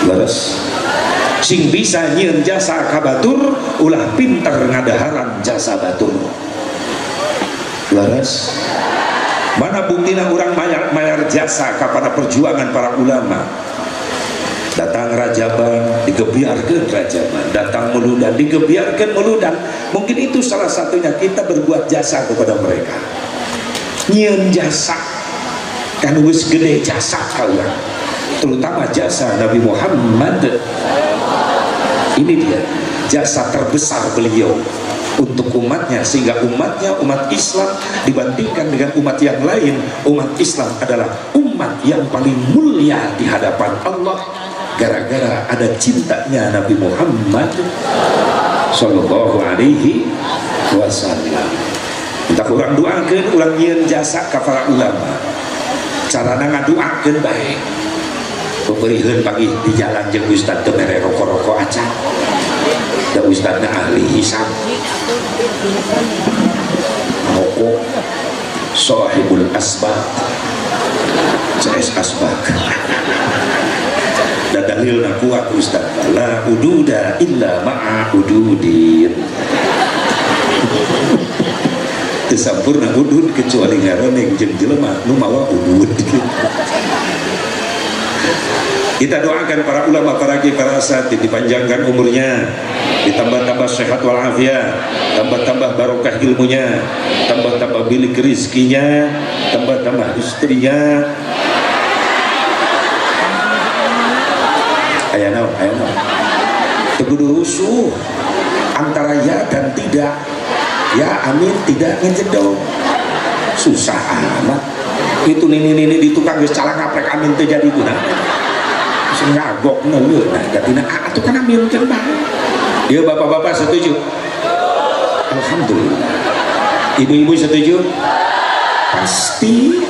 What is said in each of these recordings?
leres sing bisa nyieun jasa ka batur ulah pinter ngadaharan jasa batur leres. Mana buktina orang mayar jasa kepada perjuangan para ulama. Datang rajaban digebiarkan rajaban, datang meludan digebiarkan meludan. Mungkin itu salah satunya kita berbuat jasa kepada mereka, nyieun jasa kan wis gede jasa kalian, terutama jasa Nabi Muhammad. Ini dia jasa terbesar beliau untuk umatnya, sehingga umat Islam dibandingkan dengan umat yang lain, umat Islam adalah umat yang paling mulia di hadapan Allah gara-gara ada cintanya Nabi Muhammad sallallahu alaihi wasallam. Entah orang doakan, orang nyieun jasa ka para ulama, carana ngadoakeun baik. Pemberihan pagi di jalan jeung ustaz teu mere rokok-rokok acan. Da ustazna ahli hisab. Rokok sahibul asbaq. CS asbaq. Da dalilna kuat ustaz. La ududa illa ma'a ududin. Teu sampurna udud kecuali ngaraneng jeung jelema nu mawa udud. Kita doakan para ulama, para kiai, para asatidz dipanjangkan umurnya, ditambah-tambah sehat walafiat, tambah-tambah barokah ilmunya, tambah-tambah bilik rizkinya, tambah-tambah istrinya. Aya naon tegudu rusuh antara ya dan tidak, ya amin tidak ngejedok, susah amat itu nini di tukang geus calang ngaprek amin teh jadi guna ngagok ngeuleuh. Nah gatina atuh kana milkeun bae. Ieu bapak-bapak setuju? Alhamdulillah. Ibu-ibu setuju? Pasti.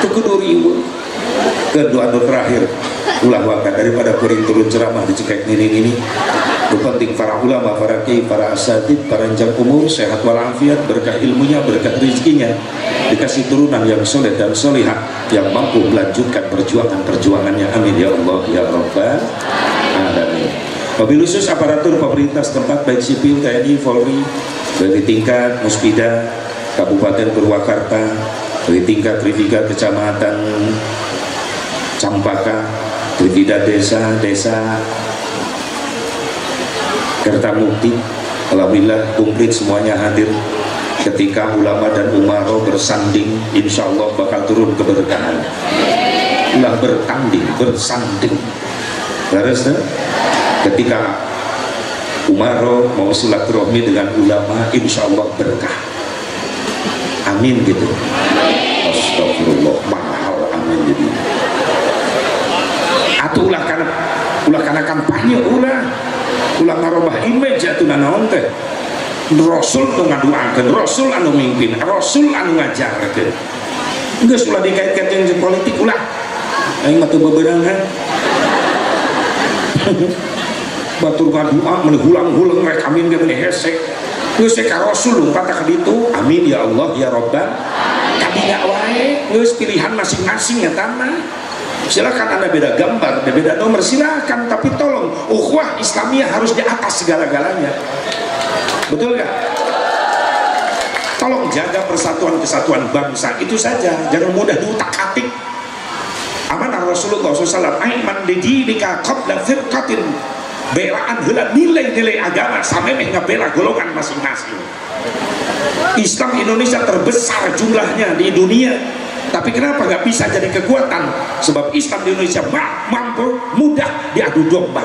Teu kudu riweuh. Kedua terakhir ulah wakat daripada kuring turun ceramah dicekek nini itu penting para ulama, para kiai, para asatidz, panjang umur, sehat walafiat, berkah ilmunya, berkah rezekinya, dikasih turunan yang soleh dan solihah yang mampu melanjutkan perjuangannya. Amin ya Allah ya Rabbal alamin. Wabil khusus aparatur pemerintah setempat baik sipil, TNI, Polri, dari tingkat Muspida Kabupaten Purwakarta, dari tingkat Trivida Kecamatan Campaka, Trivida desa Kertamukti, alhamdulillah komplit semuanya hadir ketika ulama dan umaro bersanding, insya Allah bakal turun keberkahan. Ulah bertanding, bersanding. Beres deh? Ketika umaro mau silaturahmi dengan ulama, insya Allah berkah. Amin gitu. Astagfirullah, mahal amin jadi. Atau ulah karena kampanye ulah ngarobah image atuna naon teh. Rasul tu ngaduakeun, Rasul anu mimpin, Rasul anu ngajarkeun. Geus ulah dikaitkan jeung politik ulah. Aing mah teu beberangan. Batur ngadua meuli hulang-hulang rek amin ge meuli hese. Geus ka Rasul lumpat ka ditu. Amin ya Allah ya Rabbal. Kadinya wae geus pilihan masing-masing eta mah. Silakan Anda beda gambar, beda nomor, silakan, tapi tolong ukhuwah Islamiyah harus di atas segala-galanya. Betul nggak? Tolong jaga persatuan kesatuan bangsa itu saja, jangan mudah diutak-atik. Amanah Rasulullah SAW, aiman didinika qabla firqatin, belaan heula nilai-nilai agama samemeh ngabela golongan masing-masing. Islam Indonesia terbesar jumlahnya di dunia, tapi kenapa nggak bisa jadi kekuatan? Sebab Islam di Indonesia mampu mudah diadu domba.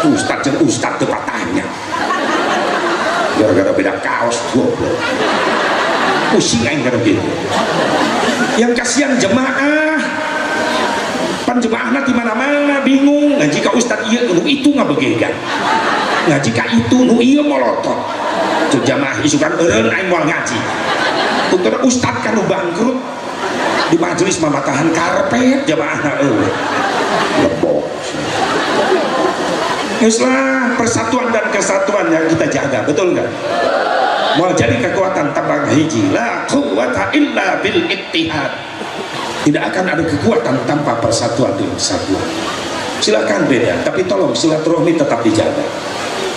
Ustadz tepatnya gara-gara beda kaos goblok. Pusing aing gara gitu. Yang kasihan jemaah, pan jemaahna di mana-mana bingung. Ngaji ka ustadz ieu nu itu ngabegegan. Ngaji ka itu nu ieu molotot. Jeung jamaah isukan eureun aing moal ngaji. Untuk ustadz kan bangkrut di majelis mamatahan karpet jamaahna eueuh lebok. Islah persatuan dan kesatuan yang kita jaga, betul nggak? Mau jadi kekuatan tambang hiji, la quwwata illa bil ittihad. Tidak akan ada kekuatan tanpa persatuan dan kesatuan. silakan beda, tapi tolong silaturahmi tetap dijaga.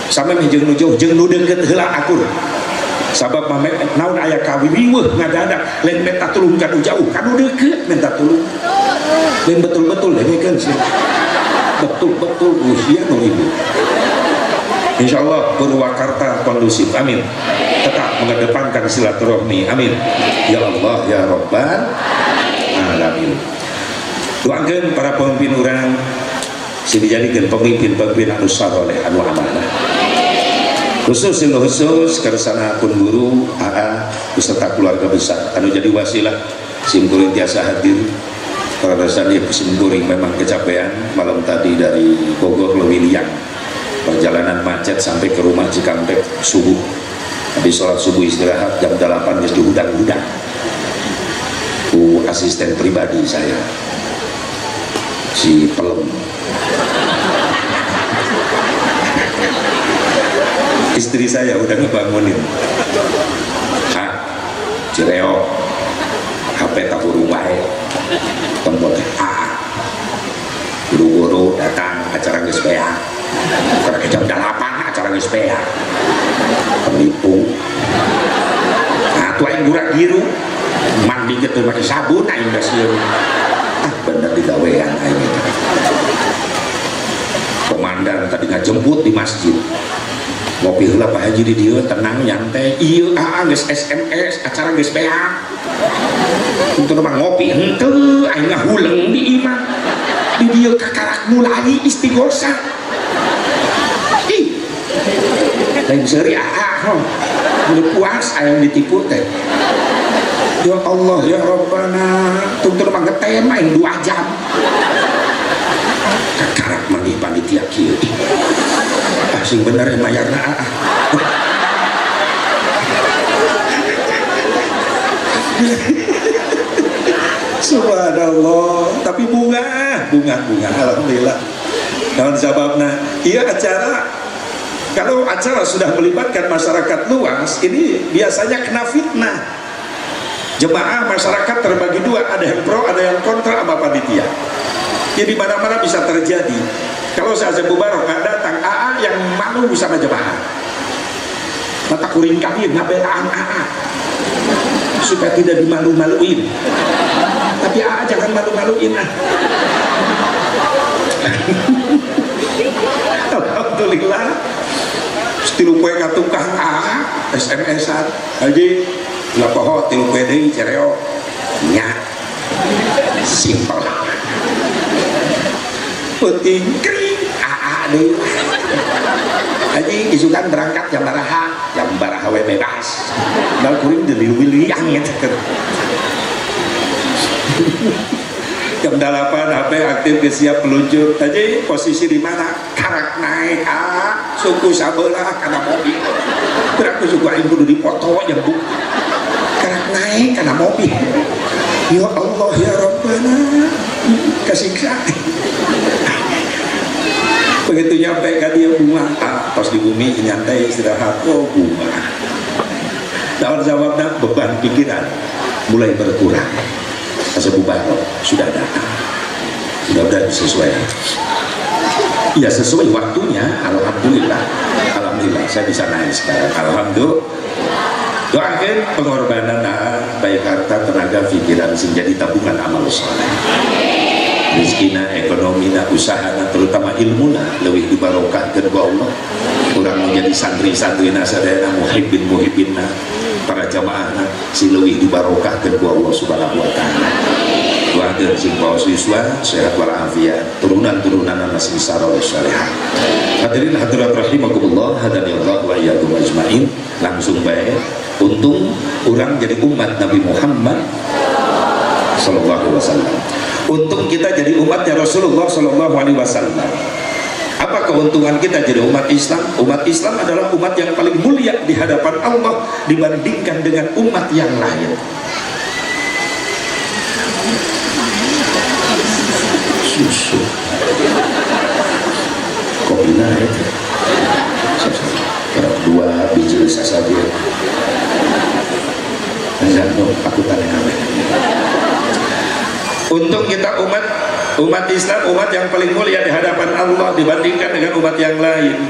Sampai jeung nu jauh jeung nu deukeut heula akur. Sabab mame naon aya kawin riweuh ngadadak lain minta tulung ka nu jauh, ka nu deukeut minta tulung. Lain betul-betul dengekeun sih. Betul-betul usia nu ibu. Insyaallah Purwakarta kondusif, amin. Tetap mengedepankan silaturahmi, amin. Ya Allah ya Rabbal alamin. Doakeun para pemimpin urang si dijadikeun pemimpin-pemimpin anu saleh anu amanah. Khusus kersana pun guru AA beserta keluarga besar anu jadi wasilah simkuring tiasa hadir. Karena saya simkuring memang kecapean malam tadi dari Bogor Lewiliang, perjalanan macet sampai ke rumah Cikampek subuh. Habis sholat subuh istirahat jam 8 geus diudang-udang ku asisten pribadi saya si Pelem. Istri saya udah ngebangunin, Cireo HP tak buru wae tombol guru-guru datang acara geus beak karena jam 8 acara geus beak penipu tuh aing gura giru mandi gitu pakai sabun aing geus sieun bener digawean aing itu. Komandan tadi ngajemput di masjid ngopi heula Pak Haji di dieu tenang nyantai ieu geus SMS acara geus beak untuk mah ngopi henteu aing ngahuleng di imah di dieu kakarak mulai istighosa ih lain seuri udah puas aing ditipu teh. Ya Allah ya Rabbana tuntun mah ngetem aing 2 jam kakarak maneh panitia kieu sing bener mayarna subhanallah. Tapi bunga alhamdulillah. Naon sababna ieu acara, kalau acara sudah melibatkan masyarakat luas ini biasanya kena fitnah. Jemaah masyarakat terbagi 2, ada yang pro ada yang kontra sama panitia. Jadi mana-mana bisa terjadi. Kalau saya Mubarak nggak datang, AA yang malu sama jemaah. Mata kuring kami ngabelaan AA supaya tidak dimalu-maluin. Tapi AA jangan malu-maluin lah. Alhamdulillah. Tilu kue ka tukang AA SMS-an. Haji, lah poho tilu kue deui cereo. Nya. Simpel. Penting kering deui. Haji isukan berangkat jam baraha we bebas. Bal kuring deui Lewiliang eta. Jam 8 HP aktif ke siap meluncur. Haji posisi di mana? Karak naik suku sabelah kana mobil. Berarti suku aing kudu dipoto jeung bu. Karak naik kana mobil. Ya Allah ya Rabbana. Kasiksa. Begitu nyampe ke dia bunga pas di bumi nyantai istirahat bunga. Daun jawabnya beban pikiran mulai berkurang. Mubarak sudah datang, mudah-mudahan sesuai ya sesuai waktunya. Alhamdulillah saya bisa naik sekarang, alhamdulillah. Doakan pengorbanan baik harta, tenaga, pikiran sing jadi tabungan amal soleh, rizkina, ekonomina, usahana, terutama ilmuna lebih dibarokahkan ku Allah. Kurang menjadi santri-santrina sadayana muhibbin-muhibbinna para jamaahna si lebih dibarokahkan ku Allah subhanahu wa ta'ala. Wahadir sing bawa siswa sehat walafiat, turunan-turunan anak sing sarau syariah. Hadirin hadirat rahimakumullah, hadani Allah wa iyyakum ajmain. Langsung baik untung orang jadi umat Nabi Muhammad sallallahu alaihi wasallam. Untung kita jadi umatnya Rasulullah sallallahu alaihi wasallam. Apa keuntungan kita jadi umat Islam? Umat Islam adalah umat yang paling mulia di hadapan Allah dibandingkan dengan umat yang lain. Susu kopi naik dua biji saja enggak dong aku tanya kamu. Untung kita umat Umat Islam umat yang paling mulia di hadapan Allah dibandingkan dengan umat yang lain.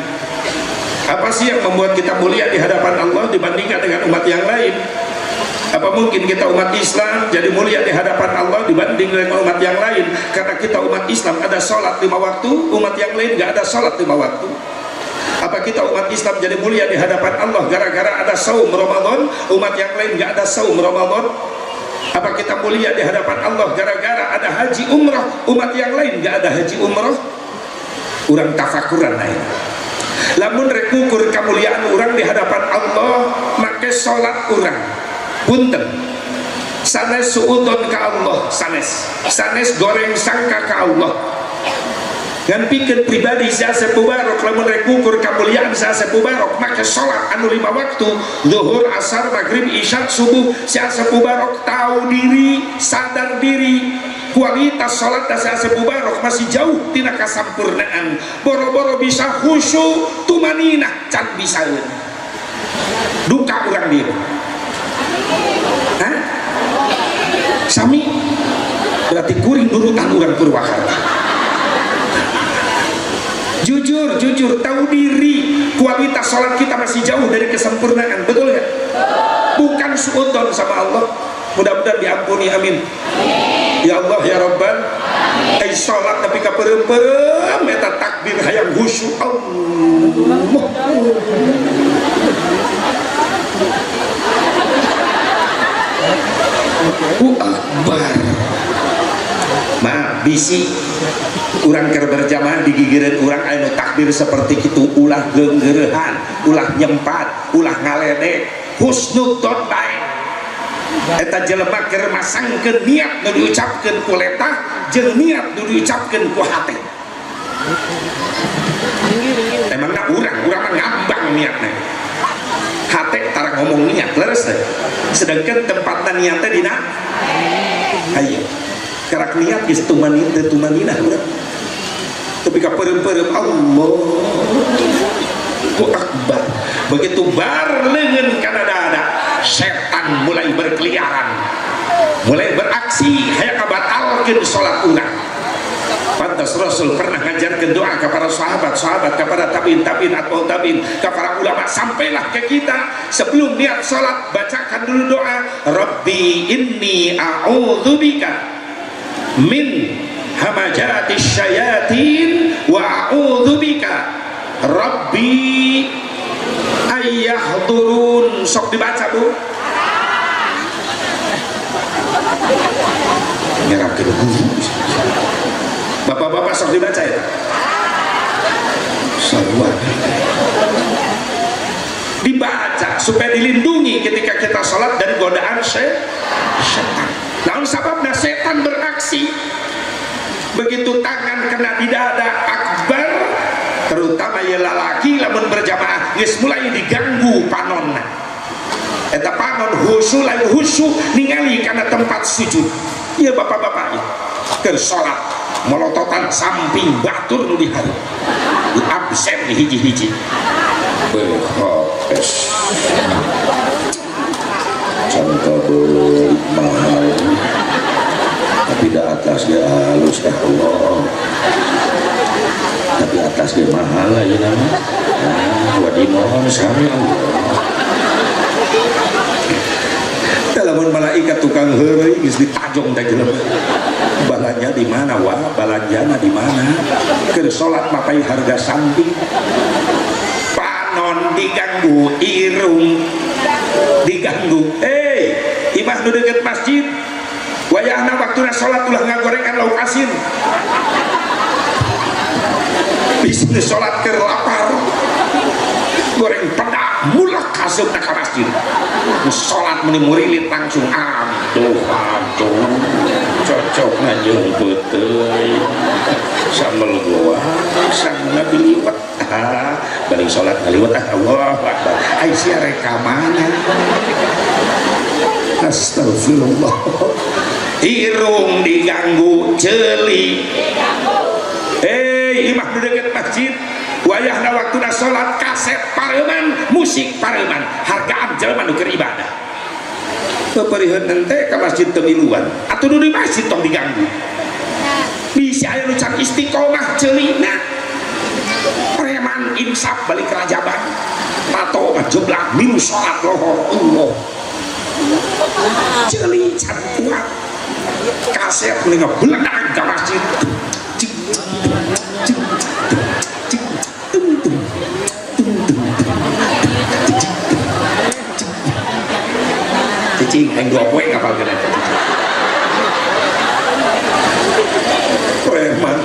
Apa sih yang membuat kita mulia di hadapan Allah dibandingkan dengan umat yang lain? Apa mungkin kita umat Islam jadi mulia di hadapan Allah dibanding dengan umat yang lain? Karena kita umat Islam ada sholat 5 waktu, umat yang lain gak ada sholat 5 waktu. Apa kita umat Islam jadi mulia di hadapan Allah gara-gara ada saum Ramadan, umat yang lain gak ada saum Ramadan? Apa kita mulia di hadapan Allah gara-gara ada haji umrah, umat yang lain gak ada haji umrah? Urang tafakuran lain. Lamun rekukur kemuliaan orang di hadapan Allah make sholat orang punten sanes suudon ke Allah, sanes goreng sangka ke Allah ngan pikir pribadi saya sepubarok. Lamun rekukur kemuliaan saya sepubarok make sholat anu 5 waktu zuhur, asar, maghrib, isya, subuh. Saya sepubarok tahu diri, sadar diri kualitas sholat saya sepubarok masih jauh tina kasampurnaan. Boro-boro bisa khusyuk tumaninah can bisa duka orang dia. Hah? Sami berarti kuring nurutan orang Purwakarta. Jujur tahu diri kualitas sholat kita masih jauh dari kesempurnaan, betul ya? Bukan suudon sama Allah. Mudah-mudahan diampuni, amin. Ya Allah ya Rabbal sholat tapi kaperem-perem eta takbir hayang khusyuk Allah Akbar. Maaf bisi urang keur berjamaah digigireun urang anu takbir seperti itu ulah geunggeureuhan, ulah nyempat, ulah ngaledek, husnudzon bae. Eta jelema keur masangkeun niat nu diucapkeun ku letah jeung niat nu diucapkeun ku hate. Emangna urang mah ngambang niatna. Hate tara ngomong niat leres teh. Sedangkan tempatna niat teh dina hayu. Karak niat geus tumaninah urang. Tapi kapeureup-peurup Allahu Akbar. Begitu bar leungeun kana dada setan mulai berkeliaran, mulai beraksi hayang ngabatalkeun salat urang. Pantas Rasul pernah ngajarkeun doa kepada sahabat kepada tabiin atau tabiin, kepada ulama, sampailah ke kita sebelum niat salat bacakan dulu doa Rabbi inni a'udzubika min hamajatis syayatin wa a'udzubika Rabbi ayyahdurun. Sok dibaca Bu. Nyerapkeun guru. Bapak-bapak sok dibaca ya. Sarua. Dibaca supaya dilindungi ketika kita sholat dari godaan setan. Namun sababna setan beraksi. Begitu tangan kena di dada akbar, terutama ya lalaki lamun berjamaah geus mulai diganggu panonna. Eta panon khusyuk lain khusyuk ningali kana tempat sujud. Ieu bapak-bapak keur salat molototan samping batur nu di hari. Absen hiji-hiji. Behopes. Sangka beulit mahal. Tapi di atas dia halus ya Allah. Tapi atas dia mahal aja nama. Wadimohon sami Allah. Lamun malaikat tukang heureuy geus ditajong teh jelema. Balanya di mana wah? Balanjana di mana? Keur salat mapai harga samping. Panon diganggu, irung diganggu. Imah nu deukeut masjid. Wayahna waktuna salat ulah ngagorengan lauk asin. Bisa salat keur lapar. Goreng pedak mulak kasupna ka masjid. Salat meni murilit langsung aduh cocokna jeung beuteui sambal goa sang nabi liwat balik salat ngaliwat Allahu Akbar ai sia rekamanna astagfirullah. Irung diganggu, ceuli imah nu deukeut masjid wayahna waktuna salat kaset pareuman, musik pareuman, hargaan jelema nu keur ibadah. Peperiheun teh ka masjid teu miluan atuh nu di masjid tong diganggu. bisa aya nu can istiqomah ceulina preman insaf balik kerajaban tato jeblak milu salat lohor Allah ceuli can kuat kaset mending beledak ka masjid cicing yang 2 poe kapal kena preman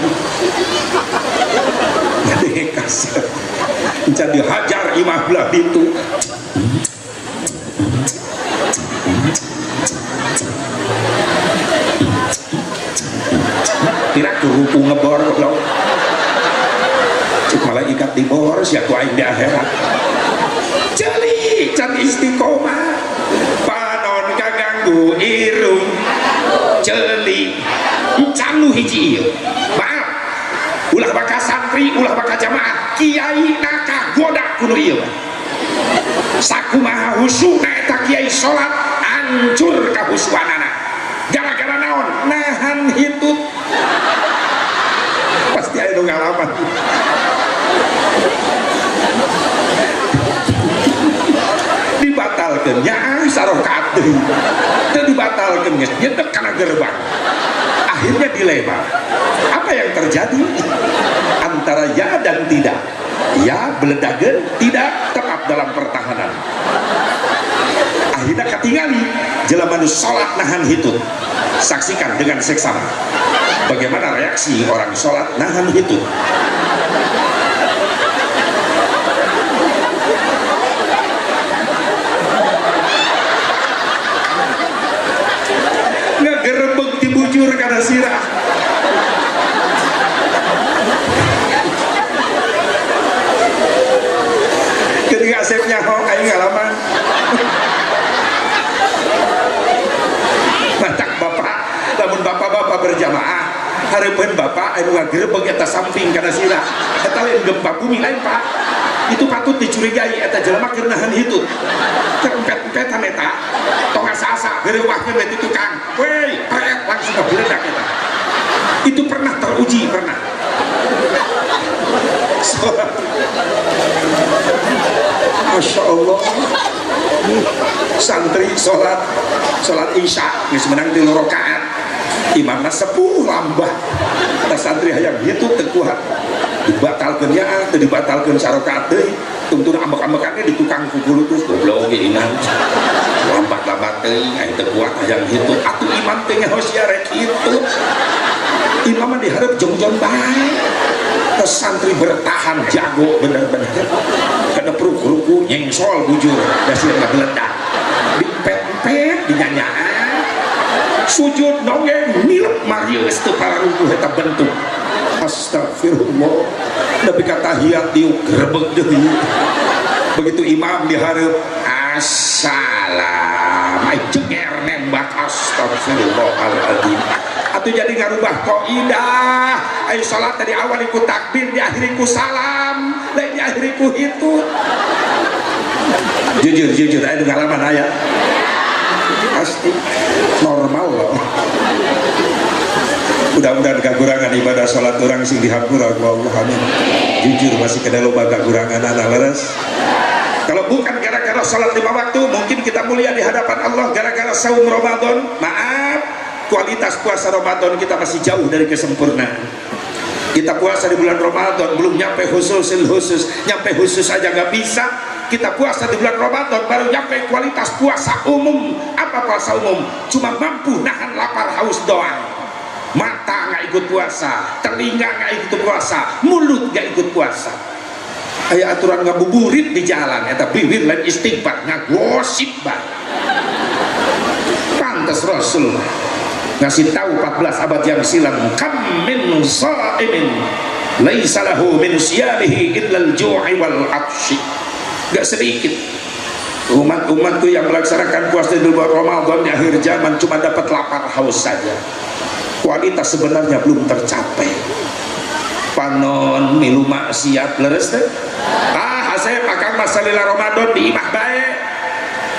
ngade kaset encan dihajar imah belah itu kira kurupu ngebor goblok cek malaikat di bor sia ku aing di akhirat ceuli can istiqomah panon kaganggu irung ceuli can nu hiji ieu maaf ulah baka santri ulah baka jamaah kiai naka goda kuno ieu sakumaha husuna eta kiai salat hancur kahusuanana gara-gara naon nahan hitut pasti aya nu ngalaman dibatalkeun nya sarokaat deui teu dibatalkeun geus nyedek kana gerbang akhirnya dilema apa yang terjadi antara ya dan tidak ya beledageun tidak tetap dalam pertahanan akhirnya katingali jelema nu salat nahan hitut saksikan dengan seksama bagaimana reaksi orang salat nahan hitut ngegerebek dibujur karena sirah ketika asepnya ho aing ngalaman matak bapak lamun bapak-bapak berjamaah hareupeun bapak anu ngagerebeg eta samping kana sirah eta lain gempa bumi lain Pak itu patut dicurigai eta jelema keur nahan hitut terempet-empetan eta tong asa-asa geureuwahkeun we ti tukang weh pret langsung kabeledak eta itu pernah teruji pernah Masya Allah santri sholat isya geus menang 3 rakaat imamna sepuh lambah ta santri hayang hitu teu kuat dibatalkeun nya teu dibatalkeun sarakaat deui tuntun ambek-ambekannya di tukang kukulu terus goblok ge imam lambat-lambat teuing aya teu kuat hayang hitu atuh imam teh nyaho sia rek hitu imam mah dihareup jongjon bae terus santri bertahan jago bener-bener kada ruku nyengsol bujur dasir ngabeledak dipet-pet dinyanyaan sujud nongeng milep Mario itu para ruku eta bentuk astagfirullah tapi kata tahiyat diuk grebeg deui begitu imam dihareup assalam ai cenger nembak astagfirullahaladzim atau jadi ngarubah kaidah ayo salat tadi awal ikut takbir diakhiri ku salam lain diakhiri ku itu jujur ada pengalaman aya pasti normal loh mudah-mudahan kekurangan ibadah salat orang sing dihampura Allah amin jujur masih kena loba kekurangan anak leres kalau bukan gara-gara salat 5 waktu mungkin kita mulia di hadapan Allah gara-gara saum Ramadan maaf kualitas puasa Ramadan kita masih jauh dari kesempurnaan kita puasa di bulan Ramadan belum nyampe khusus nyampe khusus aja nggak bisa kita puasa di bulan Ramadan baru nyampe kualitas puasa umum apa puasa umum cuma mampu nahan lapar haus doang mata nggak ikut puasa telinga nggak ikut puasa mulut nggak ikut puasa kayak aturan ngabuburit di jalan eta bibir lain istighfar ngagosip bah pantas Rasul ngasih tahu 14 abad yang silam kam min sha'imin laisa lahu min siyamihi illa al-ju'i wal 'atsy gak sedikit umat-umatku yang melaksanakan puasa di bulan Ramadan di akhir zaman cuma dapat lapar haus saja kualitas sebenarnya belum tercapai panon milu maksiat leres teh asep akang masalila Ramadan di imah bae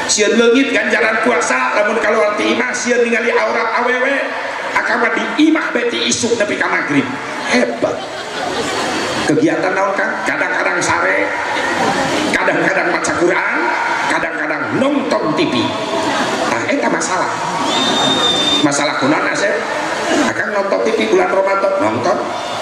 sieun leungit ganjaran puasa lamun kalau ti imah sieun ningali aurat awewe kawan di imah beti isuk nepi ka magrib. Hebat. Kegiatan naon kan? Kadang-kadang sare, kadang-kadang baca Quran, kadang-kadang nonton TV. Nah, eta masalah. Masalah kunaon Asep? Akan nonton TV bulan Ramadan, nonton.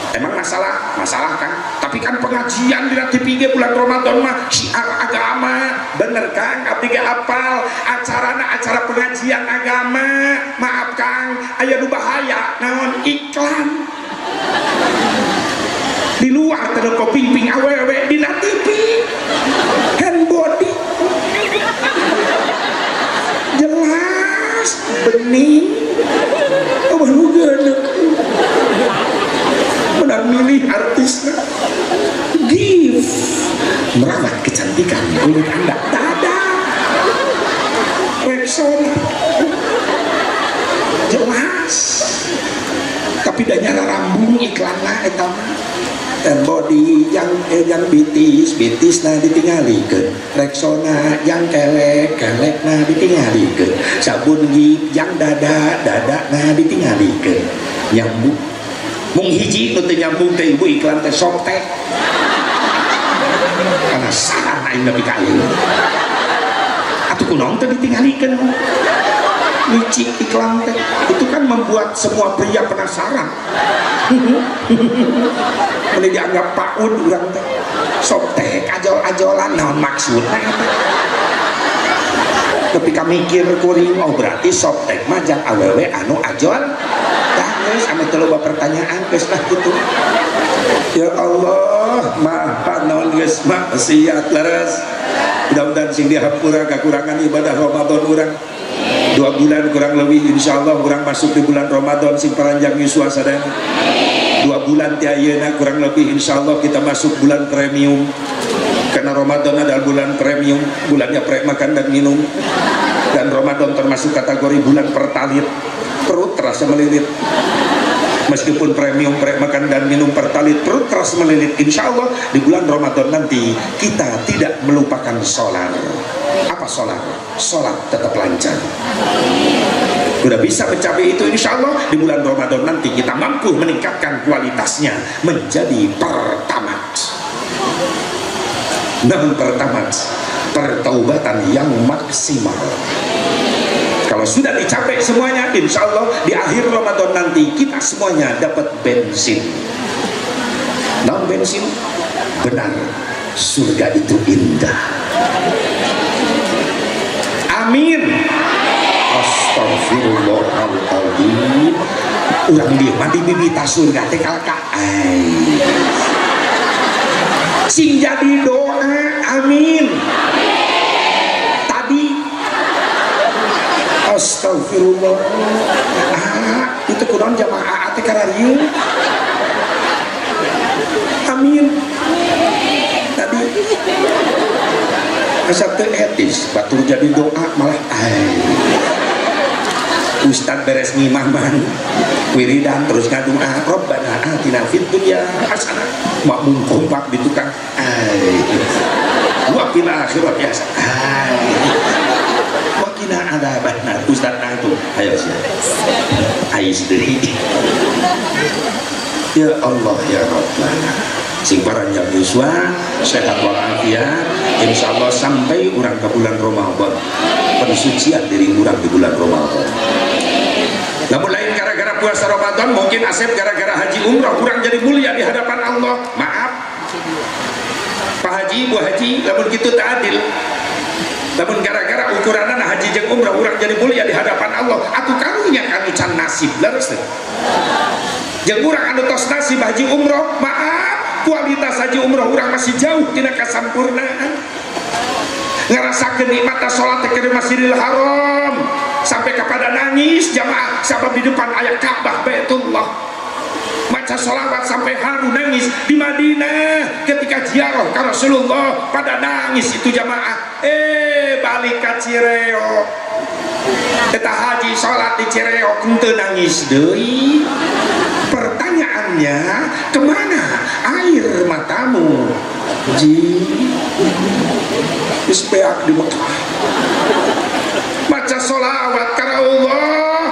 Emang masalah? Masalah kan? Tapi kan pengajian di TV bulan Ramadan mah syiar agama. Bener Kang, abdi ge apal acarana acara pengajian agama. Maaf Kang, aya nu bahaya naon iklan. Di luar teu koping-ping awewe dina TV. Hand body. Jelas bening. Oh, baru geuneuk. Benar milih artisnya. Give merawat kecantikan kulit Anda. Dada Rexona jelas, tapi dah nyala rambung iklan lah eta mah. Dan body yang bitis nah ditinggalikeun. Rexona yang kelek nah ditinggalikeun. Sabun gigi yang dada nah ditinggalikeun. Nyambung mung hiji nu teu nyambung teh ibu iklan teh sok teh. Penasaran aing nepi ka ieu. Atuh kunaon teh ditinggalikeun? Licik iklan teh. Itu kan membuat semua pria penasaran. Mun dianggap paud urang teh. Sok teh ajol-ajolan naon maksudna eta? Tapi kami mikir kuring, oh berarti sok teh mah jang awewe anu ajol. Guys, ame teu loba pertanyaan geus lah kitu. Ya Allah, maaf naon geus maksiat leres. Mudah-mudahan sing dihampura kekurangan ibadah Ramadan urang. 2 bulan kurang lebih insyaallah urang masuk di bulan Ramadan sing paranjang yuswa sadaya. 2 bulan ti ayeuna kurang lebih insyaallah kita masuk bulan premium. Karena Ramadan adalah bulan premium, bulannya pre makan dan minum. Dan Ramadan termasuk kategori bulan pertalit. Perut terasa melilit. Meskipun premium pre makan dan minum pertalit, perut terasa melilit. Insya Allah di bulan Ramadan nanti kita tidak melupakan sholat. Apa sholat? Sholat tetap lancar. Sudah bisa mencapai itu insya Allah di bulan Ramadan nanti kita mampu meningkatkan kualitasnya menjadi pertamat. Namun pertamat pertaubatan yang maksimal. Kalau sudah dicapai semuanya, insya Allah di akhir Ramadan nanti kita semuanya dapat bensin. Non bensin, benar, surga itu indah. Amin. Astagfirullahaladzim. Urang dia mati bibita surga teh kalaka. Sing jadi doa, amin. Astagfirullah. Itu kunaon jamaah teh kararieu. Amin. Tadi asa teu etis batur jadi doa malah Ustad beres ngimah man wiridan terus ngadoa Rabbana atina fid dunya hasanah makmum kompak di tukang wa fil akhirati hasanah wakina ada benar Ustaz itu ayo sih ais deui ya Allah ya Rabbana sing paranjang yuswa sehat walafiat insyaallah sampai urang ke bulan Ramadan pensucian diri urang di bulan Ramadan. Namun lain gara-gara puasa Ramadan mungkin Asep gara-gara haji umrah urang jadi mulia di hadapan Allah. Maaf Pak Haji, Bu Haji, namun gitu tak adil. Namun gara-gara ukuranana haji jeung umrah urang jadi mulia di hadapan Allah. Atuh karunya kanu can nasib leres teh. Jeung urang anu tos nasib haji umrah, maaf, kualitas haji umrah urang masih jauh tina kasampurnaan. Ngarasakeun nikmatna salat teh ke Masjidil Haram sampai kepada nangis jamaah sabab di depan aya Ka'bah Baitullah. Maca sholawat sampai haru nangis di Madinah ketika ziarah ke Rasulullah pada nangis itu jamaah. Balik ke Cireo kita haji sholat di Cireo henteu nangis deui. Pertanyaannya kemana air matamu ji ispeak di Mekah maca sholawat karena Allah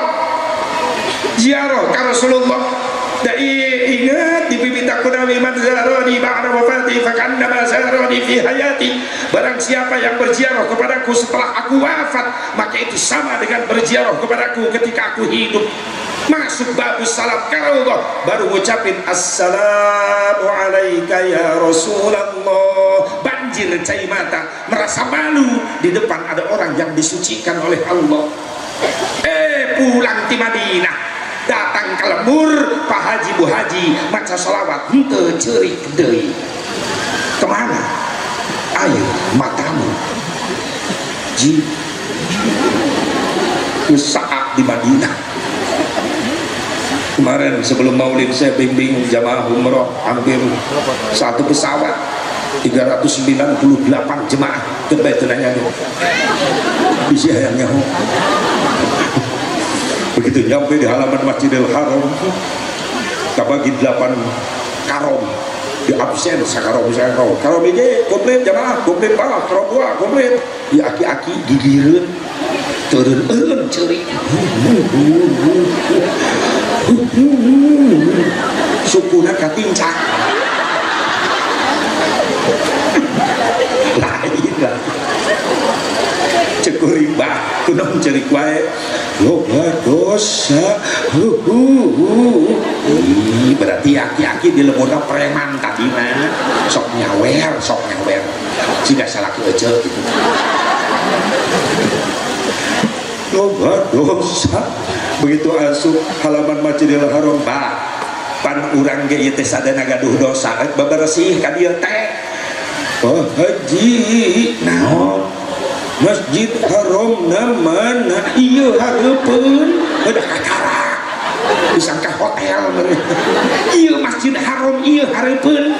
ziarah Rasulullah. Dai ingat di bibit aku Nabi man zarani ba'da wafati fakannama zarani fi hayati. Barang siapa yang berziarah kepadaku setelah aku wafat, maka itu sama dengan berziarah kepadaku ketika aku hidup. Masuk babus salam ke Allah, baru ngucapin assalamu alaika ya Rasulullah. Banjir cai mata, merasa malu di depan ada orang yang disucikan oleh Allah. Pulang di Madinah, datang ke lembur Pak Haji Bu Haji maca sholawat henteu ceurik deui. Kemana? Ayo matamu ji saat di Madinah. Kemarin sebelum maulid saya bimbing jamaah umroh hampir satu pesawat 398 jemaah ke Baitunanya bisa yang nyaho. Begitu nyampe di halaman Masjidil Haram kabagi 8 karom di absen sakarom karom ini komplit jamaah komplit bawah karom 2 komplit di aki-aki gigireun turun cerik sukuna katincak lain lah cekuring bah kunaon cerik wae loba dosa berarti aki-aki di lemurna preman tadi mah sok nyawer tidak salah keujeu gitu loba dosa. Begitu asup halaman Masjidil Haram bah pan urang ge ieu teh sadana gaduh dosa rek babersih ka dieu teh. Oh haji naon Masjid Haram mana iya hareupeun udah kakara disangka hotel iya Masjid Haram iya hareupeun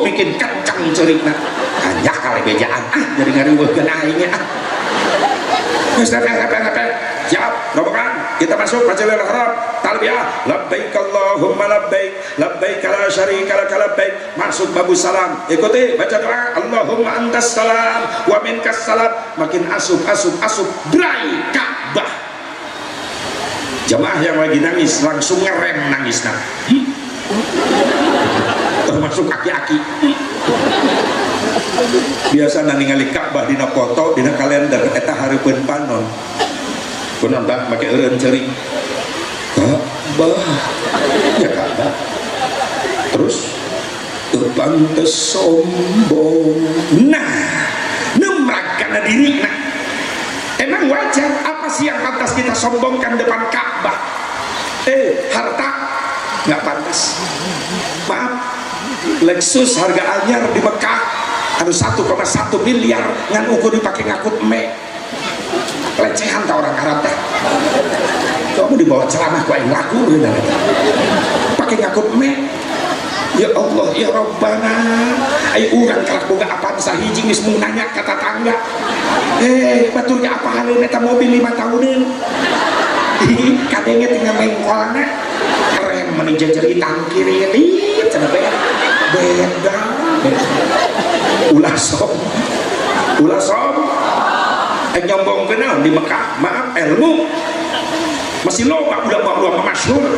bikin kencang cerikna hanya kali bejaan jadi ngariweuhkeun aing siap rombongan kita masuk Masjidil Haram talbiyah labbaik Allahumma labbaik labbaik la syarika lak labbaik masuk babus salam ikuti baca doa Allahumma antas salam wa minkas salam makin asup berai Ka'bah. Jamaah yang lagi nangis langsung ngerem nangisna termasuk aki-aki biasa ningali Ka'bah dina foto dina kalender eta hareupeun panon kunaon tah make eureun ceurik Ka'bah ya Ka'bah terus teu pantes sombong nah nemrak kana dirina emang wajar apa sih yang pantas kita sombongkan depan Ka'bah harta nggak pantas maaf Lexus harga anyar di Mekah anu 1,1 miliar ngan ukur dipakai ngakut eme lecehan tau orang Arab teh kamu dibawa ceramah ku aing laku pakai ngakut eme ya Allah ya Rabbana ayo urang kalak boga apaan sahiji geus mung nanya ka tatangga baturnya apa haleuh eta mobil 5 tahunan kadenge tinggal mengkolna keren meni jejeri tangkiri lihat cenah beda ulah som nyombong kenal di Mekah maaf ilmu masih loba udah masyhur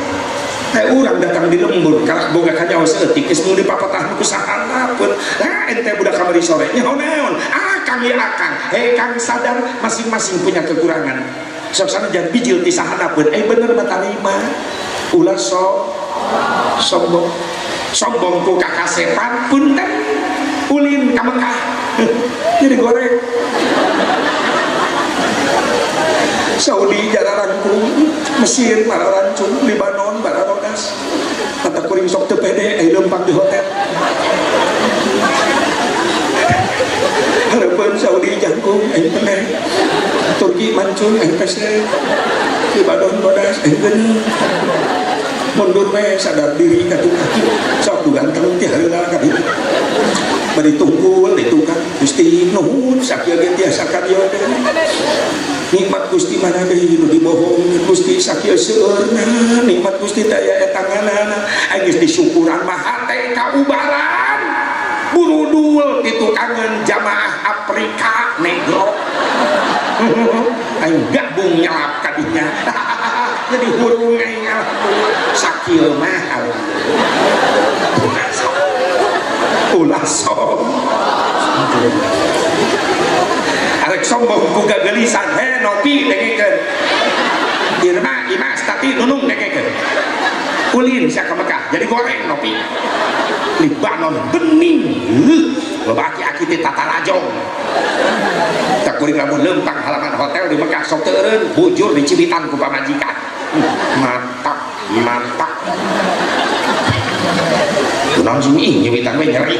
urang datang di lembur kalak boga kanyawa seeutik geus mun dipapatahkeun ku sahandapeun ente budak kamari sore nyaho naon akang ya akang kang sadar masing-masing punya kekurangan sok sanajan bijil ti sahandapeun bener mah tarima ulah sombong ku kakasepan punten ulin ka Mekah jadi goreng Saudi jararangkung Mesir mararancung Libanon bararodas mata kuring sok teu pede lempang di hotel hareupeun Saudi jangkung peneh Turki mancung pese Libanon bodas geuneuh mundur we sadar diri katu-katu sok ganteng ti heula ka dieu bari tunggul ditukang Gusti nuhun sakieu ge tiasa karya nikmat Gusti mana deui nu dibohong Gusti sakieu seueurna nikmat Gusti daya eta nganana aya geus disyukuran mah hate kaubaran burudul ditukangan jamaah Afrika negro ayo gabung nyelap kadinya jadi hurungai sakil mahal ulah sok arek sombong ku gagelisan nopi dengekeun Irma Imas Tati Nunung dengekeun ulin sia ka Mekah jadi goreng nopi Libanon bening loba aki-aki ti tata rajong tak kuring lamun lempang halaman hotel di Mekah sok teureun bujur di Cibitan ku pamajikan mantap naon sih nyewitan we nyeri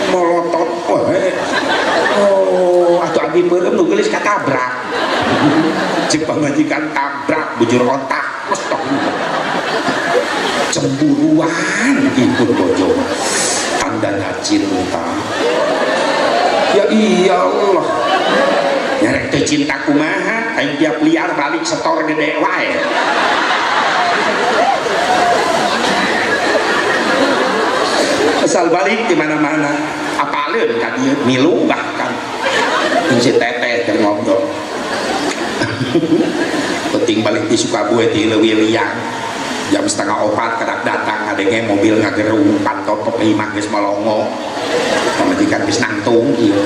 molotot wae atuh abi peureum nu geulis katabrak cek pamajikan tabrak bujur otak cemburuan ikut bojo tandanya cinta ya iya Allah nyerek teh cinta kumaha aing tiap liar balik setor gede wae asal balik di mana-mana apaleun ka dieu milu bahkan si teteh keur ngobrol penting balik di Sukabumi di leuwih liang jam 3:30 kedak datang ngadenge mobil ngagerung pantot imah geus melongo pamajikan geus nangtung ieu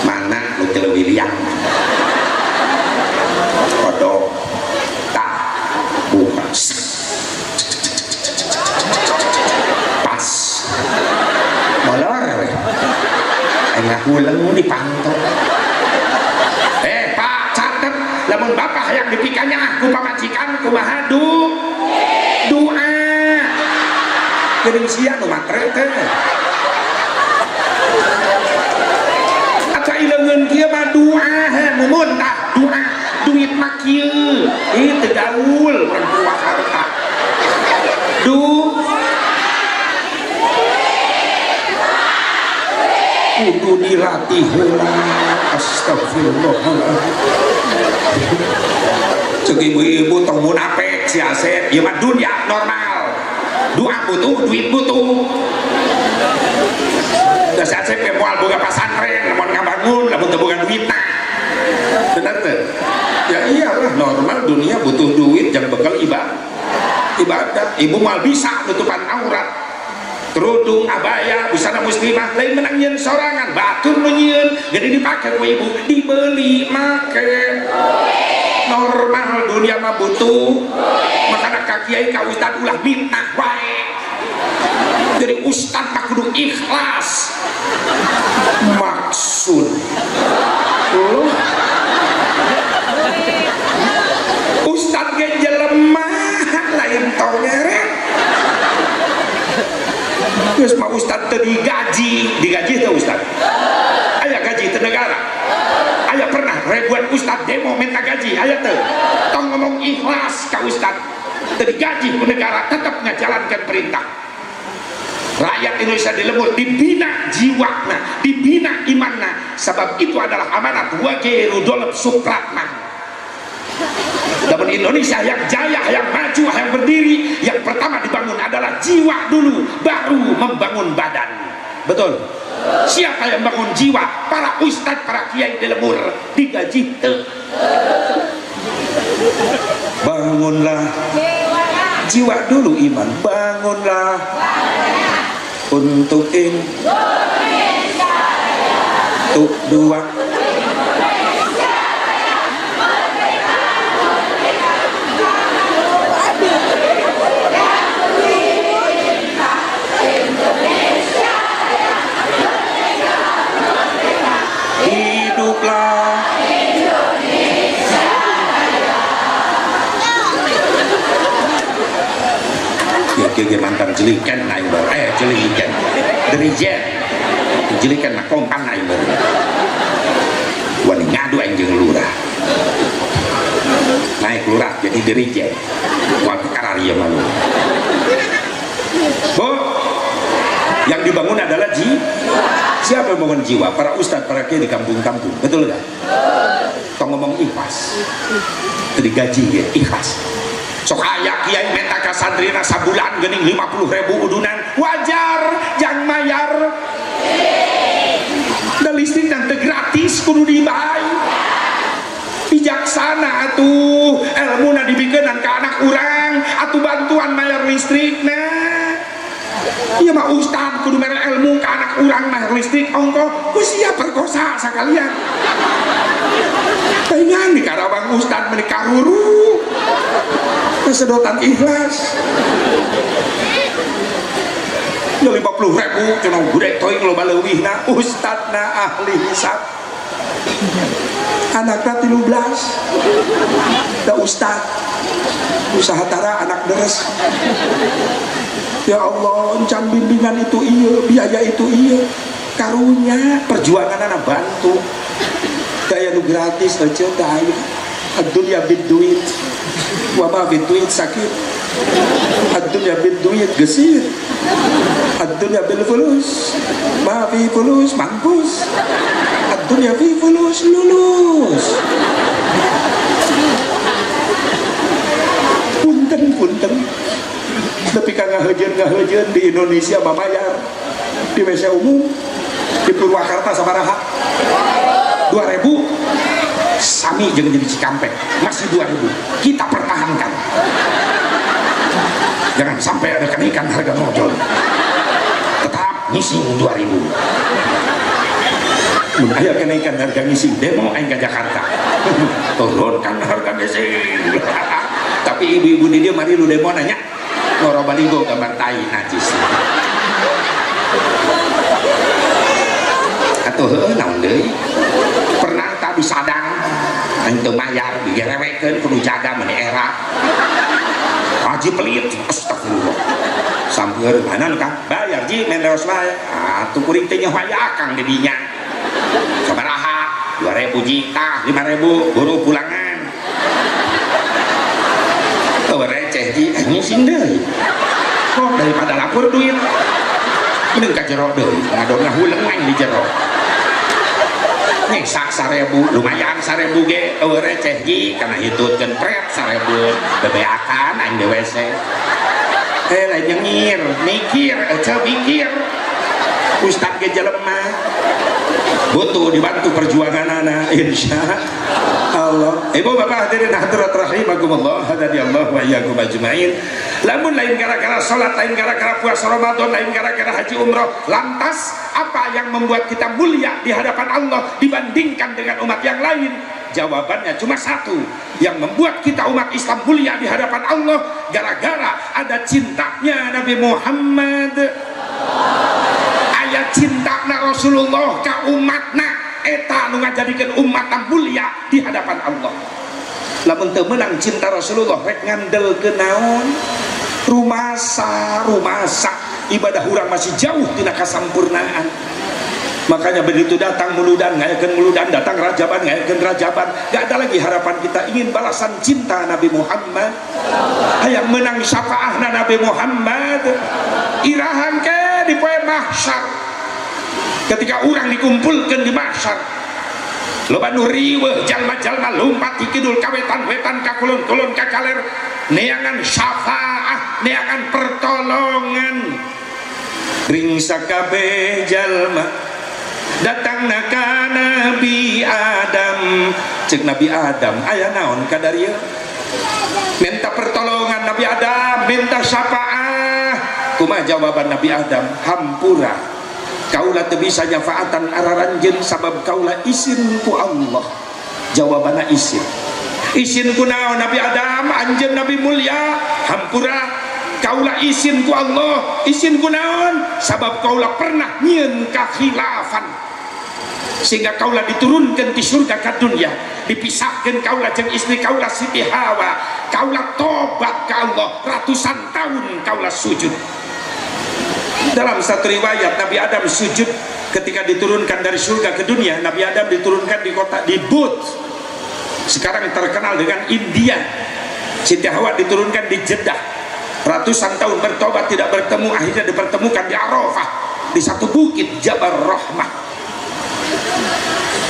mana nu teu leuwih liang kodok tak buka pas molor we enggak ulang di pantot Pak catet lamun bapak hayang dipikanya aku pamajikan kumaha doa geuning sia nu matre teh aca ileungeun kieu mah doa mumun tah doa duit mah kieu teu gaul perempuan harta kudu dilatih heula astagfirullahaladzim cek ibu-ibu tong munafik si Asep ieu mah dunia normal doa butuh duit butuh da si Asep ge moal boga pasantren lamun ngabangun lamun teu boga duitna bener teh ya iyalah normal dunia butuh duit jang bekal ibadah ibu moal bisa nutupan aurat kerudung abaya busana muslimah lain menang nyeun sorangan batur nu nyieun gede dipake ku ibu dibeli make normal dunia mah butuh makana ka kiai ka ustad ulah minta wae jadi ustad mah kudu ikhlas maksud ustad ge jelema lain tongeret geus mah ustad teu digaji teu ustad aya gaji teu negara aya pernah ribuan ustad demo minta gaji aya teu tong ngomong ikhlas ka ustad teu digaji ku negara tetep ngajalankan perintah rakyat Indonesia dilebur dibina jiwana dibina imanna sabab itu adalah amanat wa ghairu dolab supratna namun Indonesia yang jaya, yang maju, yang berdiri yang pertama dibangun adalah jiwa dulu baru membangun badan betul siapa yang bangun jiwa para ustadz, para kiai di lembur digaji bangunlah jiwa dulu iman bangunlah untuk Indonesia untuk dua Kaya mantan jelikan naik baru jelikan dirijen jelikan nak kompan naik baru wani ngadu anjing lurah naik lurah jadi dirijen wah kararia malu bo yang dibangun adalah siapa yang bangun jiwa para ustadz para kiai di kampung-kampung betul gak tong ngomong ikhlas digaji ya ikhlas sok aya kiai minta ka santrina sabulan geuning 50.000 udunan wajar jang mayar da listrik dan teu gratis kudu dibayar bijaksana atuh ilmu na dibikeun ka anak urang atuh bantuan bayar listrik nah iya mah ustad kudu mere ilmu ka anak urang bayar listrik ongko ku sia perkosa sakalian taingan di Karawang ustad menikah ruru kesedotan ikhlas ya 50.000 cenah gede toy loba leuwihna ustadna ahli hisab anakna 13 da ustad usaha tara anak deres ya Allah encan bimbingan itu iya biaya itu iya karunya perjuangan anak bantu daya nu gratis aja daya ad-dunya bid-duit wa ma bid-duit sakit ad-dunya bid-duit gesir ad-dunya bil-fulus ma fi fulus mampus ad-dunya fi fulus lulus punten tapi kan ngahejeun di Indonesia mamayar di WC umum di Purwakarta sabaraha 2.000 sami jeung di Cikampek masih 2.000 kita pertahankan jangan sampai ada kenaikan harga modal tetap ngising 2.000 mun aya kenaikan harga ngising demo aing ke Jakarta turunkan harga ngising tapi ibu-ibu di dia mari lu demo nanya ngoro baligo gambar tai najis atuh heuh naon deui pernah tak disadang aing teu mayar digerewekeun kudu jaga meni era haji pelit astagfirullah sampeun hanan Kang bayar ji menderos wae atuh kuring teh nyawa akang di dinya sabaraha 2.000 ji tah 5.000 buru pulangan teu receh ji ngising deui kok daripada lapor duit mending ka jero deui ngadona huleng main di jero ngesak 1.000 lumayan 1.000 ge eueuh receh ji kana hitutkeun pret 1.000 bebeakan aing di WC lain nyengir mikir aja mikir ustad ge jelema butuh dibantu perjuangan insya Allah. Ibu bapak hadirin hadirat rahimakumullah hadani Allah wa iyyakum ajmain. Lamun lain gara-gara salat, lain gara-gara puasa Ramadan, lain gara-gara haji umroh, lantas apa yang membuat kita mulia di hadapan Allah dibandingkan dengan umat yang lain? Jawabannya cuma satu, yang membuat kita umat Islam mulia di hadapan Allah gara-gara ada cintanya Nabi Muhammad, ayat cintana Rasulullah ka umatna eta nu ngajadikeun umat mulia di hadapan Allah. Lamun teu meunang cinta Rasulullah rek ngandelkeun naon? Rumasa ibadah urang masih jauh tina kasampurnaan. Makanya begitu datang muludan ngayakeun muludan, datang rajaban ngayakeun rajaban, gak ada lagi harapan kita ingin balasan cinta Nabi Muhammad. Hayang menang syafaatna Nabi Muhammad. Irahan ke di poe mahsyar. Ketika orang dikumpulkan di mahsyar, loba nu riweuh jalma-jalma lumpat ti kidul ka wetan-wetan ka kulon-kulon ka kaler neangan syafaat, neangan pertolongan. Ring sakabeh jalma datangna ka Nabi Adam, ceuk Nabi Adam aya naon ka darieu? Minta pertolongan Nabi Adam, minta syafaat. Kumaha jawaban Nabi Adam? Hampura kaulah teu bisa nyafaatan araranjeun sabab kaulah isin ku Allah. Jawabanna isin. Isin ku naon Nabi Adam? Anjeun Nabi mulia. Hampura kaulah isin ku Allah. Isin ku naon? Sabab kaulah pernah nyieun kakhilafan, sehingga kaulah diturunkan di surga ka dunia, dipisahkan kaulah jeung istri kaulah Siti Hawa. Kaulah tobat ka Allah, ratusan tahun kaulah sujud. Dalam satu riwayat Nabi Adam sujud ketika diturunkan dari surga ke dunia. Nabi Adam diturunkan di kota di Bud, sekarang terkenal dengan India. Siti Hawa diturunkan di Jeddah. Ratusan tahun bertobat tidak bertemu, akhirnya dipertemukan di Arafah, di satu bukit Jabal Rahmah.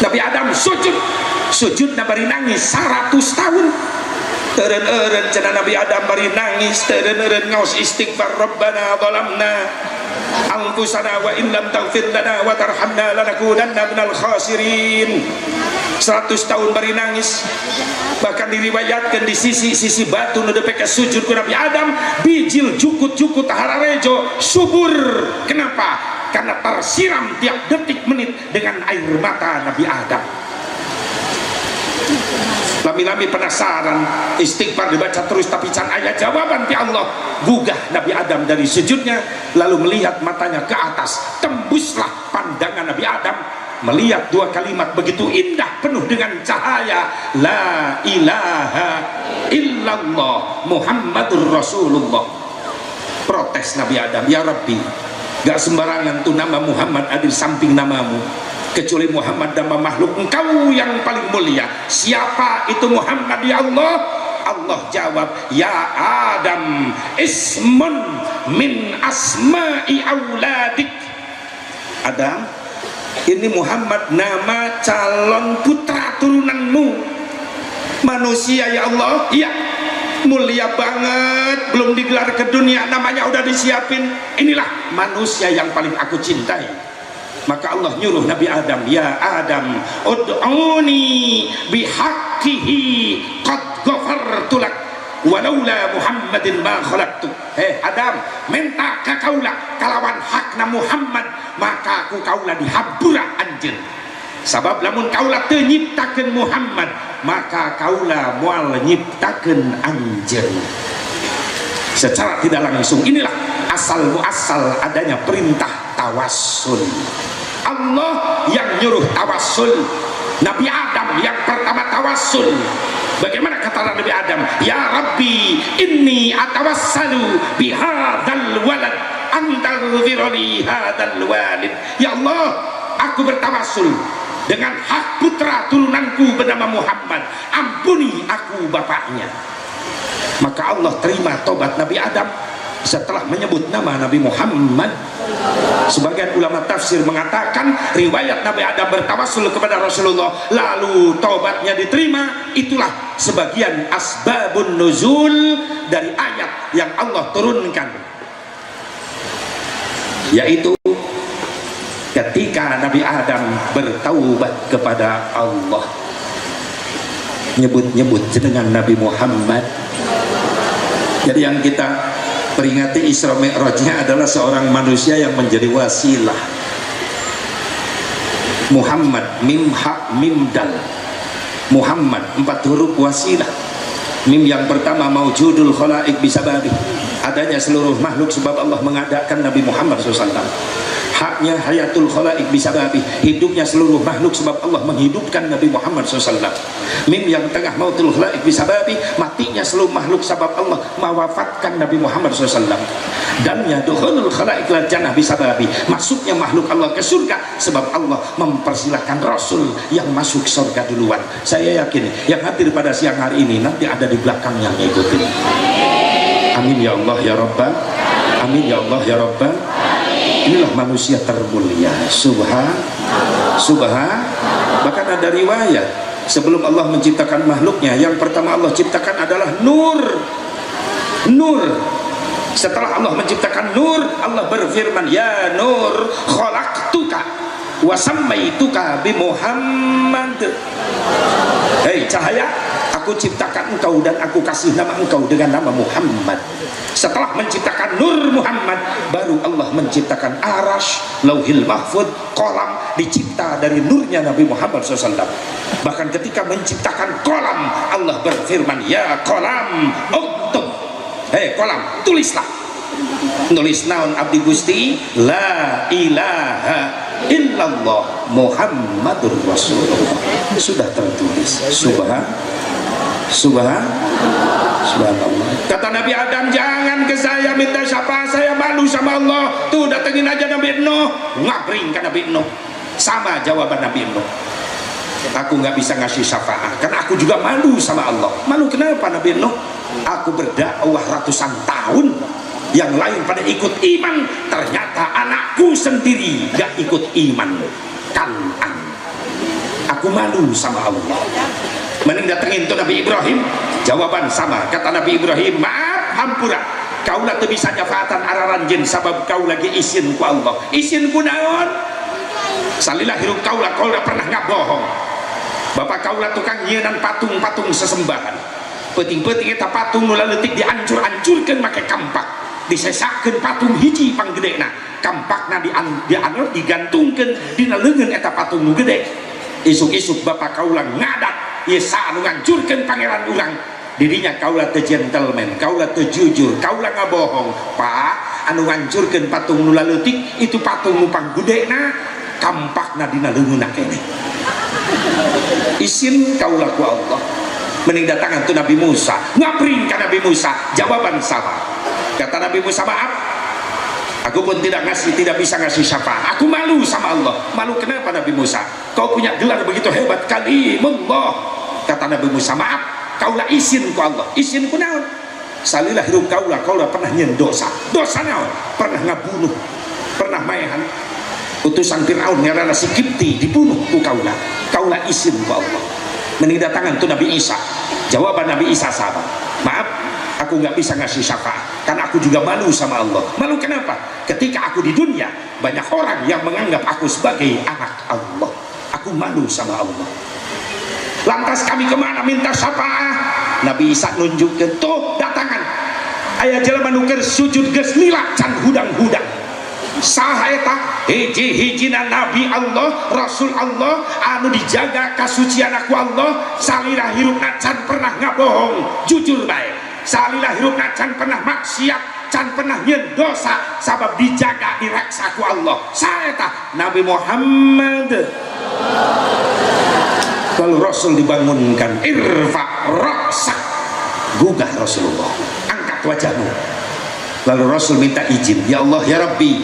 Nabi Adam sujud bari nangis 100 tahun. Teureun-eureun cenah Nabi Adam bari nangis, teureun-eureun ngaos istighfar, Rabbana zalamna anfusana wa in lam taghfir lana wa tarhamna lanakunanna minal khasirin. 100 tahun bari nangis. Bahkan diriwayatkan di sisi batu nu depek sujud ku Nabi Adam bijil jukut-jukut hararejo subur. Kenapa? Karena tersiram tiap detik menit dengan air mata Nabi Adam. Lami-lami penasaran, istighfar dibaca terus tapi can ayat jawaban ti Allah. Gugah Nabi Adam dari sujudnya, lalu melihat matanya ke atas, tembuslah pandangan Nabi Adam melihat dua kalimat begitu indah penuh dengan cahaya, la ilaha illallah Muhammadur Rasulullah. Protes Nabi Adam, ya Rabbi, gak sembarangan tuh nama Muhammad ada di samping namamu, kecuali Muhammad nama makhluk engkau yang paling mulia. Siapa itu Muhammad ya Allah? Allah jawab, ya Adam, ismun min asma'i auladik. Adam, ini Muhammad nama calon putra turunanmu. Manusia ya Allah, iya, mulia banget, belum digelar ke dunia namanya udah disiapin. Inilah manusia yang paling aku cintai. Maka Allah nyuruh Nabi Adam, ya Adam, ud'uni bihaqqihi qad ghafartu lak walaula Muhammadin ma khalaqtu. Adam, minta ka kaula kalawan hakna Muhammad maka aku kaula dihabura anjeun. Sabab lamun kaula teu nyiptakeun Muhammad maka kaula moal nyiptakeun anjeun. Secara tidak langsung inilah asal muasal adanya perintah tawassul. Allah yang nyuruh tawassul, Nabi Adam yang pertama tawassul. Bagaimana kata Nabi Adam, ya Rabbi inni atawassalu bihadzal walad antaghfirli hadzal walid. Ya Allah, aku bertawassul dengan hak putra turunanku bernama Muhammad, ampuni aku bapaknya. Maka Allah terima tobat Nabi Adam setelah menyebut nama Nabi Muhammad. Sebagian ulama tafsir mengatakan riwayat Nabi Adam bertawassul kepada Rasulullah lalu tobatnya diterima. Itulah sebagian asbabun nuzul dari ayat yang Allah turunkan, yaitu ketika Nabi Adam bertaubat kepada Allah, nyebut-nyebut dengan Nabi Muhammad. Jadi yang kita peringati Isra Mi'rajnya adalah seorang manusia yang menjadi wasilah. Muhammad, mim ha mim dal. Muhammad 4 huruf wasilah. Mim yang pertama maujudul khalaik bisababi, adanya seluruh makhluk sebab Allah mengadakan Nabi Muhammad SAW. Haknya hayatul khalaik bisababi, hidupnya seluruh makhluk sebab Allah menghidupkan Nabi Muhammad SAW. Mim yang tengah mautul khalaik bisababi, matinya seluruh makhluk sebab Allah mewafatkan Nabi Muhammad SAW. Dannya dukhulul khalaik lal jannah bisababi, masuknya makhluk Allah ke surga sebab Allah mempersilahkan Rasul yang masuk surga duluan. Saya yakin yang hadir pada siang hari ini nanti ada di belakang yang ngikutin. Amin ya Allah ya Rabbal. Amin ya Allah ya Rabbal. Inilah manusia termulia. Bahkan ada riwayat sebelum Allah menciptakan makhluknya, yang pertama Allah ciptakan adalah nur. Setelah Allah menciptakan nur, Allah berfirman, ya nur khalaqtuka wa sammaituka bi Muhammad. Hei cahaya, aku ciptakan engkau dan aku kasih nama engkau dengan nama Muhammad. Setelah menciptakan nur Muhammad, baru Allah menciptakan arash, lauhil mahfud, kolam, dicipta dari nurnya Nabi Muhammad SAW. Bahkan ketika menciptakan kolam, Allah berfirman, ya kolam uktub. Hei kolam, tulislah. Nulis naon abdi Gusti, la ilaha illallah Muhammadur Rasulullah. Sudah tertulis. Subhanallah. Kata Nabi Adam, jangan ke saya minta syafaat, saya malu sama Allah. Tuh datengin aja Nabi Nuh, ngabring ke Nabi Nuh. Sama jawaban Nabi Nuh, aku nggak bisa ngasih syafaat karena aku juga malu sama Allah. Malu kenapa Nabi Nuh? Aku berdakwah ratusan tahun, yang lain pada ikut iman, ternyata anakku sendiri gak ikut iman. Kan'an, aku malu sama Allah. Mending datengin tuh Nabi Ibrahim, jawaban sama. Kata Nabi Ibrahim, maaf hampura, kau lah bisa nyafaatan araran jin sabab kau lagi isin ku Allah. Isin ku naon? Salilah hirup kau lah pernah nggak bohong. Bapak kaulah tukang nyeunaan patung-patung sesembahan. Peting-peting eta patung nu leutik diancur-ancurkeun make kampak, disesakeun patung hiji panggedena, kampakna digantungkeun dina leungeun eta patung nu gede. Isuk-isuk bapak kaulah ngadat ieu sa anu ngancurkeun pangeran urang. Dirinya kaulah teu gentleman, kaulah teu jujur, kaulah ngabohong. Pak, anu ngancurkeun patung nu leutik itu patung nu panggedena, kampakna dina leungeunna keneh. Isin kaulah ku Allah. Mending datangan tu Nabi Musa, ngabring ke Nabi Musa, jawaban sama. Kata Nabi Musa, maaf, aku pun tidak bisa ngasih syafaat. Aku malu sama Allah. Malu kenapa Nabi Musa? Kau punya gelar begitu hebat, kalimullah. Kata Nabi Musa, maaf, kaulah izin ku Allah. Izin ku naon? Salilah hirup kaulah pernah nyen dosa. Dosa naon? Pernah ngabunuh, pernah maehan. Utusan Fir'aun ngaranna si Kipti dibunuh ku kaulah izin ku Allah. Mending datangan tuh Nabi Isa. Jawaban Nabi Isa sama, maaf, aku nggak bisa ngasih syafaat karena aku juga malu sama Allah. Malu kenapa? Ketika aku di dunia banyak orang yang menganggap aku sebagai anak Allah. Aku malu sama Allah. Lantas kami kemana minta syafaat? Nabi Isa nunjukkan, tuh datangan aya jelema nu keur sujud geus lila can hudang-hudang. Saha eta? Hiji-hijina Nabi Allah, Rasul Allah anu dijaga kasucian aku Allah. Salira hirupna can pernah ngabohong, jujur bae. Salira hirupna can pernah maksiat, can pernah nyeun dosa, sabab dijaga direksa ku Allah. Saha eta? Nabi Muhammad. Kalau Rasul dibangunkan, irfa raksak, gugah Rasulullah, angkat wajahmu. Lalu Rasul minta izin, ya Allah ya Rabbi,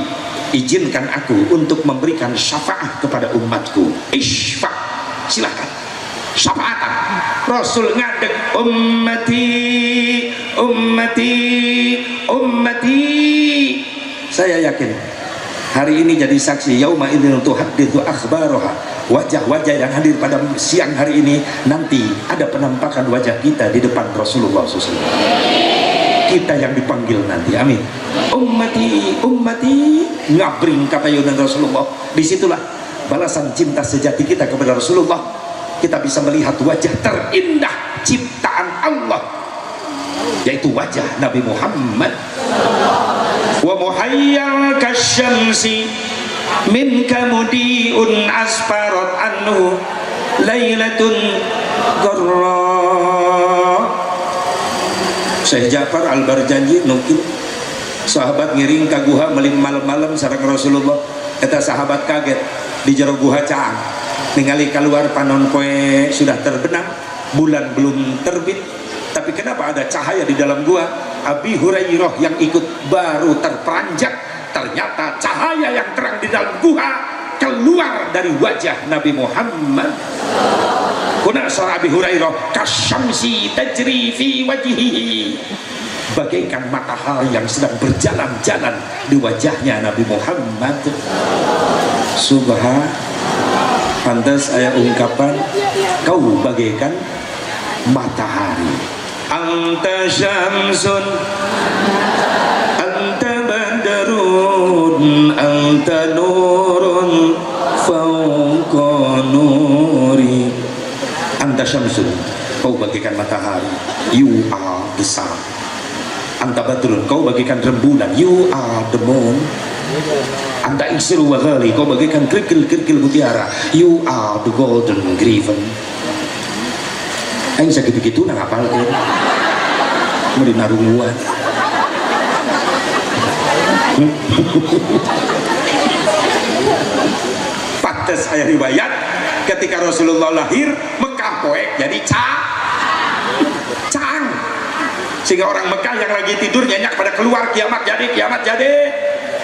izinkan aku untuk memberikan syafaat kepada umatku. Isfa, silakan syafaatan. Rasul ngadeg, ummati ummati ummati. Saya yakin hari ini jadi saksi, yauma idzin tuhadditsu akhbaraha. Wajah-wajah yang hadir pada siang hari ini, nanti ada penampakan wajah kita di depan Rasulullah SAW. Kita yang dipanggil nanti, amin. Ummati ummati, ngabring kata Yunan Rasulullah. Disitulah balasan cinta sejati kita kepada Rasulullah. Kita bisa melihat wajah terindah ciptaan Allah, yaitu wajah Nabi Muhammad. Wa muhayyal kasyamsi minka mudiun asfarat anhu lailatun gharra. Syekh Ja'far Al-Barjanji mungkin sahabat ngiring ka guha meling malam-malam sareng Rasulullah. Eta sahabat kaget di jero guha caang ningali keluar panon poe sudah terbenam, bulan belum terbit, tapi kenapa ada cahaya di dalam gua? Abi Hurairah yang ikut baru terperanjat, ternyata cahaya yang terang di dalam gua keluar dari wajah Nabi Muhammad. Kuna surah Abi Hurairah, kasyamsi tajri fi wajhihi, bagaikan matahari yang sedang berjalan-jalan di wajahnya Nabi Muhammad. Subhan, pantas aya ungkapan, kau bagaikan matahari. Anta syamsun anta badrun anta nurun fauqa nuri. Anta syamsun, kau bagaikan matahari, you are the sun. Anta badrun, kau bagaikan rembulan, you are the moon. Anta isru wa ghali, kau bagaikan kerikil-kerikil mutiara, you are the golden griffin. Aing sakitu-kitu na ngapal kan meureun narunguan. Pantes aya riwayat ketika Rasulullah lahir Mekah poek jadi cang, sehingga orang Mekah yang lagi tidur nyenyak pada keluar, kiamat jadi.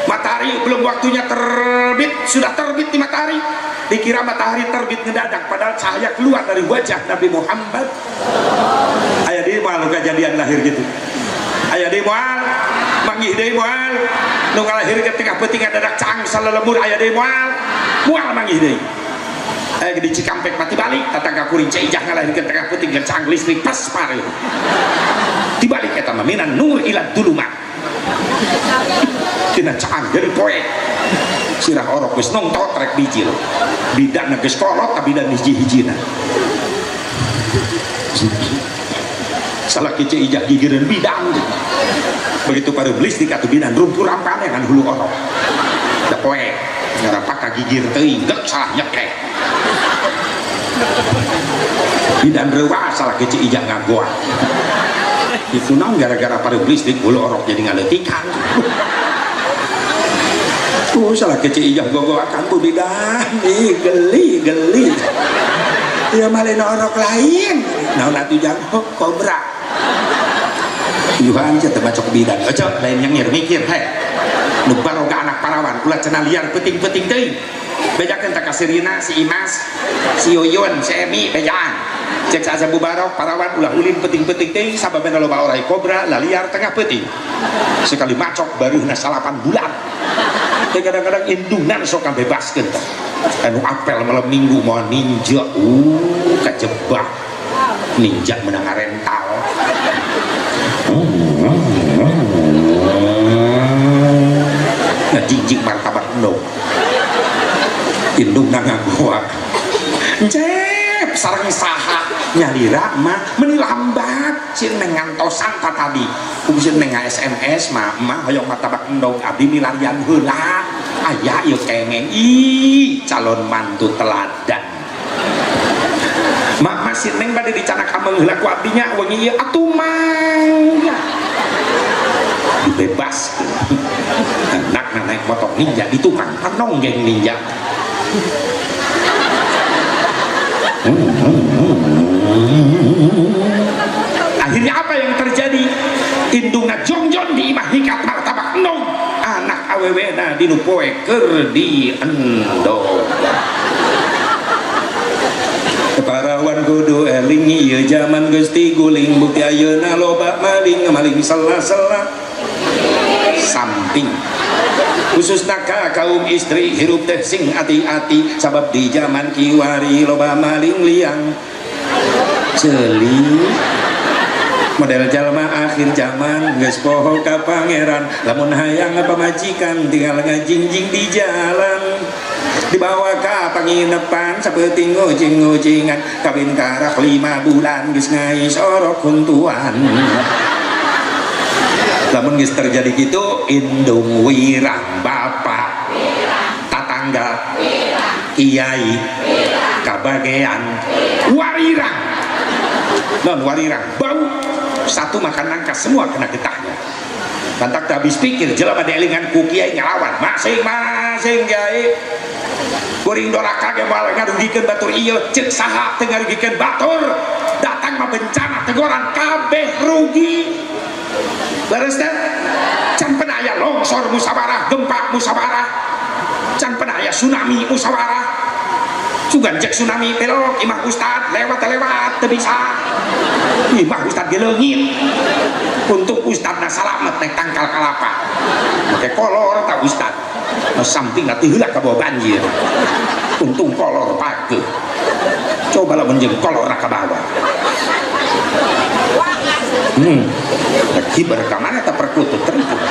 Matahari belum waktunya terbit, sudah terbit di matahari. Dikira matahari terbit ngedadak, padahal cahaya keluar dari wajah Nabi Muhammad. Aya di moal kejadian lahir gitu. Aya di moal, manggih deui moal, nu ngalahir ketika peuting dadak cang salelembur aya deui moal manggih deui. Aya di Cikampek mati balik, tatangga kuring Cijah ngalahirkeun tengah peuting cang listrik pas pare. Dibalik eta mah minan nur ila dulumat. Tina caang jadi poek sirah orok wis nongtot rek biji lo bidak geus kolot tapi dan hiji-hijina salah kece ijah gigiran bidang begitu pada belistik atau bidan rumpur rampane kan hulu orok da poe ngarapaka gigir teuing geuk salah nyekek bidan rewa salah kece ijah ngagoa itu naon gara-gara pada belistik hulu orok jadi ngaleutikan salah kece ijah gogo akan tuh bidan geli ya malena orok lain naon atuh jang kobra Yuhan cek terbacok bidan ojo lain yang mikir heh nu baroga anak parawan ulah cenah liar peting-peting teuing bejakeun teh ka Sirina si Imas si Yoyon si Emi bejaan cek saja bubarok parawan ulah ulin peting-peting teuing sababena loba orai kobra laliar tengah peting sekali macok baruhna 8 bulan teh kadang-kadang indungan sok bebaskeun teh anu apel malam minggu mau ninja kajebak ninja menang rental ngejinjing martabak endog indung nangagoa cep sareng saha nyalira mah meni lambat cin neng ngantosan ka tadi kudu neng SMS mah hoyong martabak endog abdi milarian heula aya ieu kengeng ih calon mantu teladan mak masih neng bade dicanak ameng heula ku abdinya wengi ieu atuh mangga bebas anak naik motor ninja di tukang nonggeng ninja akhirnya apa yang terjadi indungna jongjon di imah hikat martabak endog anak awewena dinu poe keur di endog parawan kudu eling ieu zaman geus tiguling bukti ayeuna loba maling sela-sela samping khususna ka kaum istri hirup teh sing ati-ati sabab di zaman kiwari loba maling liang ceuli model jalma akhir zaman geus poho ka pangeran lamun hayang pamajikan tinggal ngajingjing di jalan dibawa ka panginepan saeuting ngojing-ngojingan kawin karak 5 bulan geus ngais orok huntuan lamun geus terjadi gitu indung wirang bapak tatangga kiai kabagean warirang non warirang bau satu makan nangka semua kena getahnya bantak tak habis pikir jelema deelingan ku kiai ngelawan masing-masing kiai kuring doraka ge moal ngarugikeun batur ieu ceuk saha teu ngarugikeun batur datang mah bencana teguran kabeh rugi beres teh can pernah aya longsor musawarah gempa musawarah can pernah aya tsunami musawarah sugan cek tsunami belok imah ustad lewat teu bisa imah ustad ge leungit untuk ustadna salamet naik tangkal kalapa make kolor tak ustad samping nanti heula ka bawah banjir untung kolor pake coba lah menjeng kolor ka bawah lagi berkamana tak perkutut terikut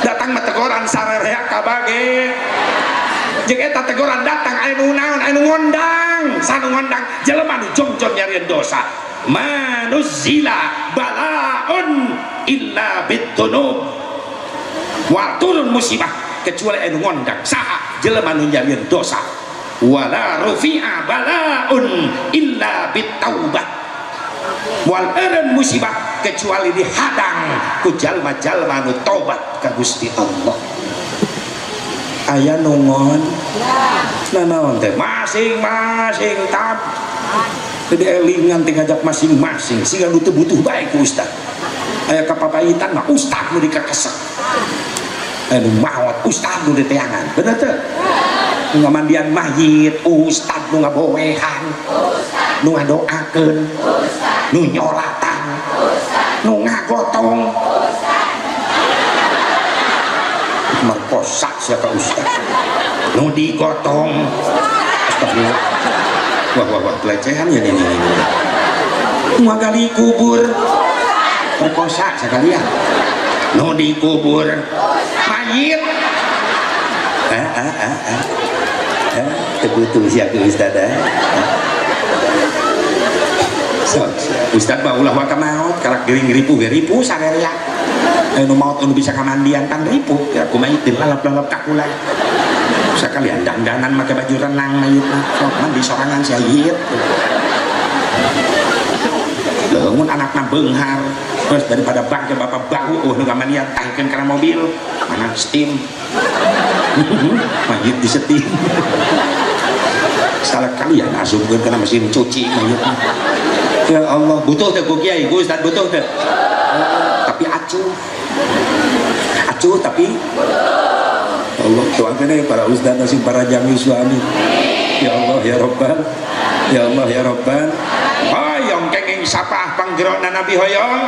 datang metegoran sarerea kabage jeung eta teguran datang anu naon anu ngondang sanu ngondang jelema nu jongjon nyarieun dosa manuzila balaun illa bitunub wa turun musibah kecuali anu ngondang saha jelema nu nyarieun dosa wala rufi'a balaun illa bitaubat wal eureun musibah kecuali dihadang ku jalma-jalma nu tobat ka Gusti Allah aya nungon nanaon teh masing-masing tab teu elingan teh ngajak masing-masing sing anu teu butuh bae ku ustad aya kapapaitan mah ustad nu dikakesek anu maot ustad nu diteangan bener teu nu ngamandian mayit ustad nu ngabowehan nu ngadoakeun nu nyolatan nu ngagotong merkosa siapa ustad nu digotong astagfirullah wah pelecehan ya ini ngagali kubur perkosa sekalian nu dikubur mayit tebutuh siapa ustad Ustaz mah ulah waka maot karak gering ripu sarerea anu maot anu bisa kamandian tan ripu ya kumaitin lalap-lalap kakula sekalian dandanan make baju renang mayitna sok mandi sorangan si ayit leungun anakna beunghar terus daripada bangke bapak bahu nu kamandian tangkeun kana mobil mana steam mayit di steam salah kalian asupkeun kana mesin cuci mayitna. Ya Allah, butuh teh ku kiai, ku Ustaz butuh teh. Tapi acuh tapi Allah tuangkeun para ustaz nasib para jami suami. Ya Allah ya Rabbal, ya Allah ya Rabbal. Hoyong kenging sapah panggerona Nabi hoyong.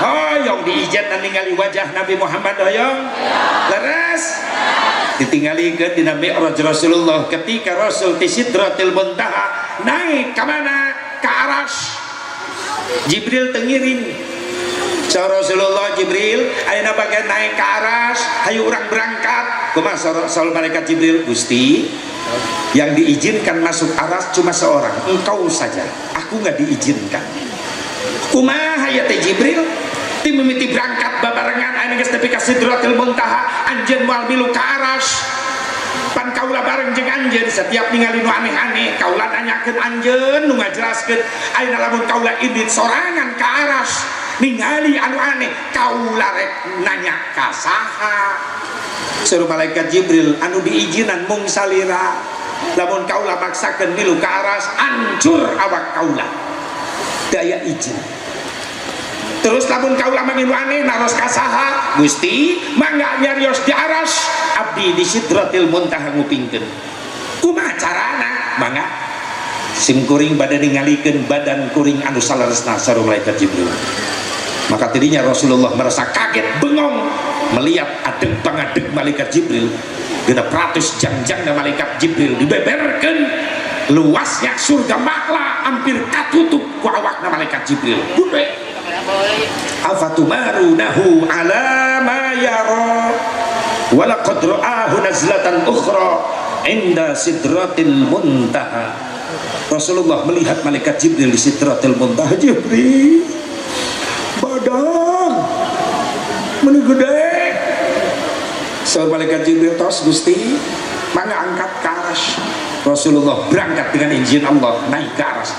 Hoyong diijetna ningali wajah Nabi Muhammad hoyong. Leres. Ditinggalikeun dina Mi'raj Rasulullah ketika Rasul ti Sidratil Muntaha naik ka mana? Ka aras. Jibril tengiring sa Rasulullah Jibril ayeuna bagian naik ke aras hayu urang berangkat kumaha saul malaikat Jibril Gusti yang diizinkan masuk aras cuma seorang engkau saja aku nggak diizinkan kumaha ya teh Jibril tim mimiti berangkat babarengan aya geus nepi ka Sidratil Muntaha anjeun moal milu ka aras pan kaula bareng jeung anjeun setiap ningali nu aneh-aneh kaula nanyakeun anjeun nu ngajelaskeun ayeuna lamun kaula indit sorangan ka aras ningali anu aneh kaula rek nanya ka saha suruh malaikat Jibril anu diizinan mung salira lamun kaula maksakeun milu ka aras hancur awak kaula daya izin. Terus lamun kaula mangilu aneh naros ka saha Gusti mangga nyarios di aras abdi di Sidratil Muntaha ngupingkeun kumaha carana mangga sim kuring bade ningalikeun badan kuring anu salaresna sareng malaikat Jibril. Maka tadinya Rasulullah merasa kaget bengong melihat adeg pangadeg malaikat Jibril genep ratus jangjangna malaikat Jibril dibeberkeun luasnya surga makla hampir katutup ku awakna malaikat Jibril bude afatumarunahu ala ma yara walaqad ra'ahu nazlatan ukhra inda Sidratil Muntaha. Rasulullah melihat malaikat Jibril di Sidratil Muntaha. Jibril badan meni gede saur malaikat Jibril tos Gusti mangga angkat ke aras. Rasulullah berangkat dengan izin Allah naik ke aras.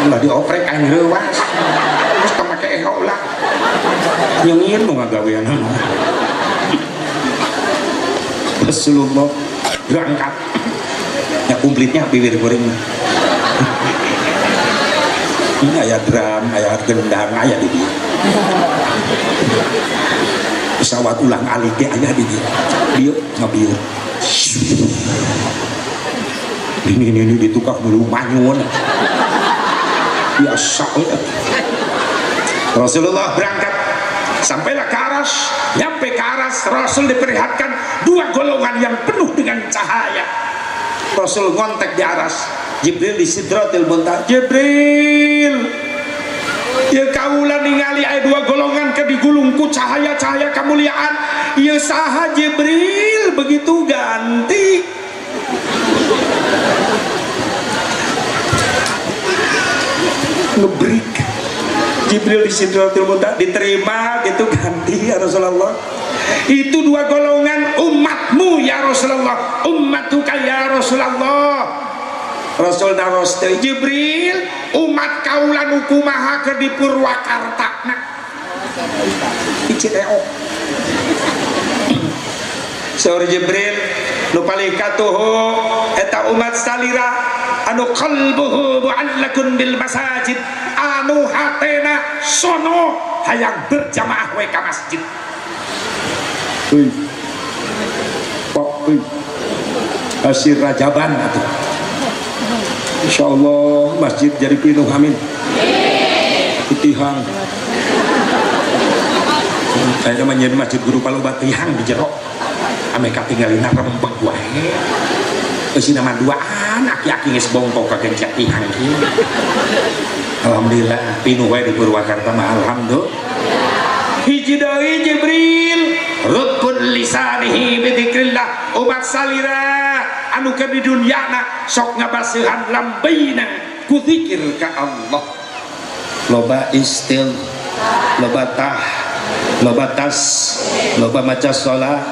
Lah dioprek aing reuwas terus pamake ehok lah nyengin nu ngagawean Rasulullah berangkat ya kumplitnya bibir goreng ini aya drum aya gendang aya di dia pesawat ulang alik ge aya di dia bieu ngabieu ini ditukar dulu manyun biasa ya. Rasulullah berangkat sampailah ke aras nyampe ke aras Rasul diperlihatkan dua golongan yang penuh dengan cahaya. Rasul ngontek di aras Jibril di Sidratil Muntaha. Jibril ya kaula ningali aya dua golongan ke digulungku cahaya-cahaya kemuliaan ya saha Jibril begitu ganti ngebrik Jibril di Sidratil Muntaha diterima gitu ganti ya Rasulullah. Itu dua golongan umatmu ya Rasulullah ummatuka ya Rasulullah. Rasul naros teh Jibril umat kaula nu kumaha keur di Purwakarta di Cideok saur Jibril nu paling katuhu eta umat salira anu qalbuhu mu'allakun bil masajid anu hatena sono hayang berjamaah we ka masjid. Pak Asir Rajaban atuh insyaallah masjid jadi pinuh amin tihang saya menjadi masjid Guru Palu Batihang di jero ame katinggalina rempeg wae eusi nama duaan aki-aki geus bongkok ka gencet tihang kieu. Alhamdulillah pinuh wae di Purwakarta mah alhamdulillah. Hiji deui Jibril rukun lisanihi bi dzikrillah umat salira anu keur di dunyana sok ngabaseuhan lambeina ku zikir ka Allah. Loba istil, loba tah, loba tas, loba maca sholat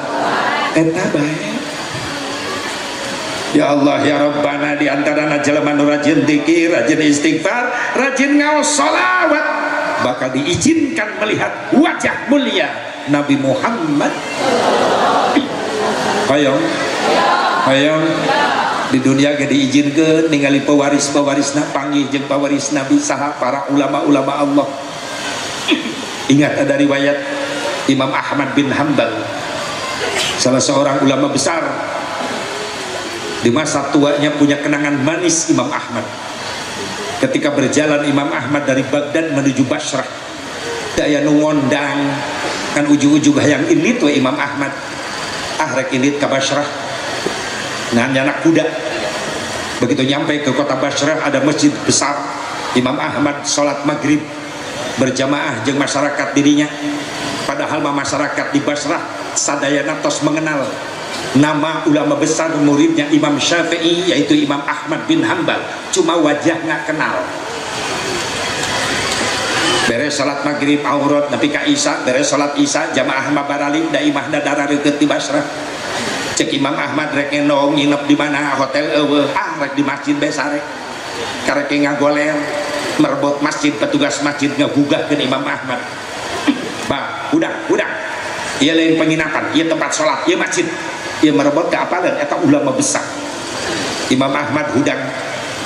eta bae. Ya Allah ya Rabbana, di antarana jelema nu rajin dzikir, rajin istighfar, rajin ngaos sholawat bakal diizinkan melihat wajah mulia Nabi Muhammad. Hayang hayang di dunia ge diizinkeun ningali pewaris-pewarisna panggih jeung pewaris Nabi saha para ulama-ulama Allah. Ingat ada riwayat Imam Ahmad bin Hanbal, salah seorang ulama besar. Di masa tuanya punya kenangan manis Imam Ahmad. Ketika berjalan Imam Ahmad dari Baghdad menuju Basrah, daya nu ngondang kan ujug-ujug hayang indit we Imam Ahmad. Rek indit ka Basrah ngan anak kuda. Begitu nyampe ke kota Basrah ada masjid besar. Imam Ahmad sholat maghrib berjamaah jeung masyarakat dirinya. Padahal masyarakat di Basrah sadayana tos mengenal nama ulama besar muridnya Imam Syafi'i yaitu Imam Ahmad bin Hanbal, cuma wajah nggak kenal. Beres salat maghrib aurat nepi ka isya, beres salat isya jamaah mabarali da imah dadara deukeut di Basrah. Cek Imam Ahmad rek ngendong nginep di mana hotel eueuh, rek di masjid bae sare. Karek ngagoler merebot masjid, petugas masjid ngagugahkeun Imam Ahmad. Bah, udah. Ieu lain penginapan, ieu tempat salat, ieu masjid. Ieu merebot ka apa dan eta ulama besar. Imam Ahmad hudang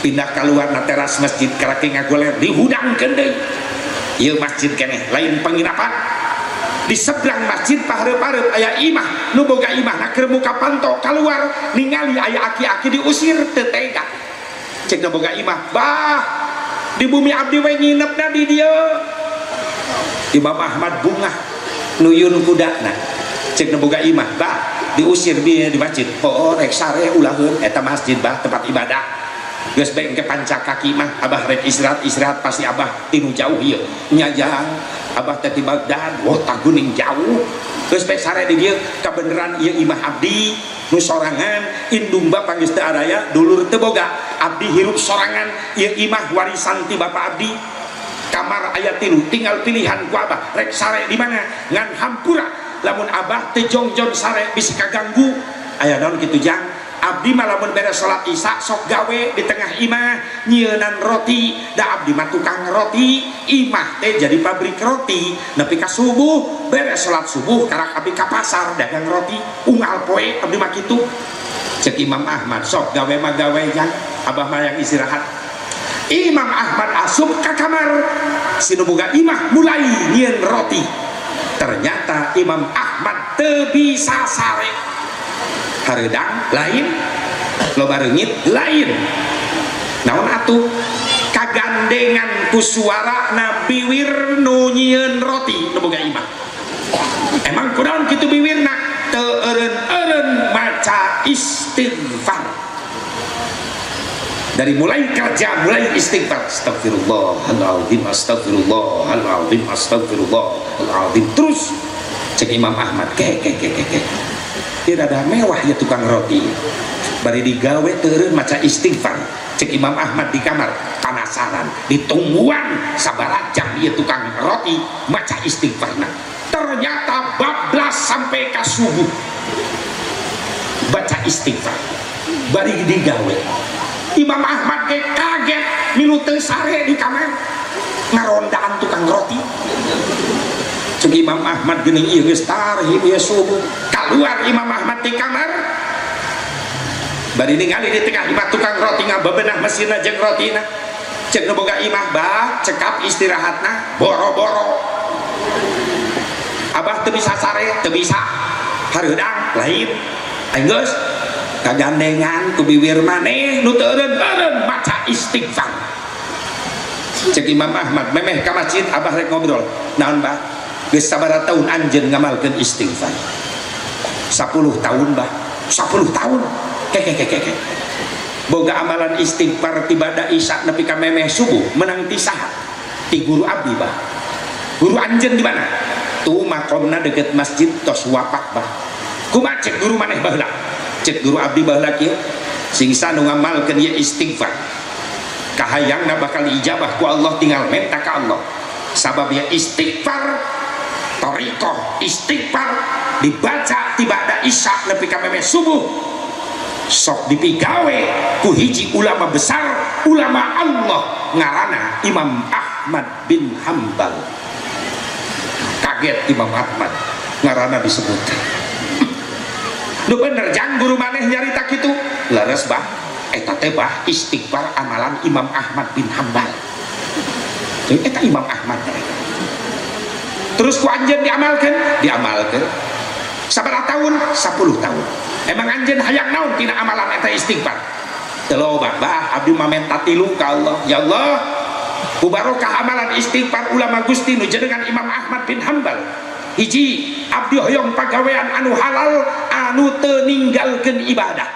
pindah keluar na teras masjid, karek ngagoler dihudangkeun deui. Ieu masjid keneh lain penginapan. Di seberang masjid pahareup-hareup aya imah nu boga imahna keur muka panto keluar ningali aya aki-aki diusir teu tega. Cek nu boga imah, bah di bumi abdi we nginepna di dieu. Imam Ahmad bungah nuyun kudana. Cek nu boga imah, bah diusir di masjid. Oh rek sare ulaheun eta masjid bah tempat ibadah. Geus bae engke pancak kaki mah abah rek istirahat pasti abah tinu jauh ieu. Nyajang abah teh di Baghdad, wah taguning jauh. Geus bae sare di dieu kabeneran ieu imah abdi nu sorangan indung bapa geus teu araya, dulur teu boga. Abdi hirup sorangan, ieu imah warisan ti bapa abdi. Kamar aya 3, tinggal pilihan ku abah rek sare di mana ngan hampura. Lamun abah teh jongjon sare bisi kaganggu. Aya naon kitu jang? Abdi mah lamun beres salat isya sok gawe di tengah imah nyieunnan roti, da abdi mah tukang roti, imah teh jadi pabrik roti. Nepi ka subuh beres salat subuh karak abdi ka pasar dagang roti, unggal poe abdi mah kitu. Cek Imam Ahmad sok gawe mah gawe jang, abah mah yang istirahat. Imam Ahmad asup ka kamar, sinu boga imah mulai nyieun roti. Ternyata Imam Ahmad teu bisa sare. Hareudang lain, loba reungit lain. Naon atuh? Kagandengan ku suarana biwir nu nyieun roti nu boga imah. Emang kunaon kitu biwirna? Teu eureun-eureun maca istighfar. Dari mulai kerja mulai istighfar, astagfirullahaladzim, astagfirullahaladzim, astagfirullahaladzim. Terus cek Imam Ahmad ke tidak ada mewah ya tukang roti bari digawe teureun maca istighfar. Cek Imam Ahmad di kamar penasaran ditungguan sabaraha jam ieu tukang roti maca istighfarna. Ternyata bablas sampai ka subuh baca istighfar bari digawe. Imam Ahmad ge kaget milu teu sare di kamar ngarondaan tukang roti. Cek Imam Ahmad geuning ieu geus tarhib ieu subuh. Keluar Imam Ahmad di kamar bari ningali di tengah imah tukang roti ngabebenah mesinna jeung rotina. Cek nu boga imah bah cekap istirahatna boro-boro. Abah teu bisa sare, teu bisa hareudang lain. Aing geus kagandengan ku biwir maneh nu teu eureun-eureun maca istighfar. Cek Imam Ahmad memeh ka masjid abah rek ngobrol. Naon bah? Geus sabaraha taun anjeun ngamalkeun istighfar? 10 tahun bah 10 tahun keke boga amalan istighfar tibada isya nepi ka memeh subuh menang tisah ti guru abdi bah guru anjeun di mana tuh makomna deket masjid tos wafat bah kumaha cek guru maneh baheula cek guru abdi baheula kieu singsa nu ngamalkeun ieu istighfar kahayangna bakal ijabah ku Allah tinggal minta ka Allah sabab ya istighfar thariqah istighfar dibaca tibada isya nepi ka memeh subuh sok dipigawe ku hiji ulama besar ulama Allah ngarana Imam Ahmad bin Hambal. Kaget Imam Ahmad ngarana disebut lu bener jang guru maneh nyarita kitu leres bah eta teh bah istighfar amalan Imam Ahmad bin Hambal eta Imam Ahmad terus ku anjeun diamalkeun sabaraha tahun 10 tahun emang anjeun hayang naon tina amalan eta istighfar teu loba bah abdi mah menta tilu ka Allah ya Allah ku barokah amalan istighfar ulama Gusti nu jenengan Imam Ahmad bin Hambal hiji abdi hoyong pagawean anu halal anu teu ninggalkeun ibadah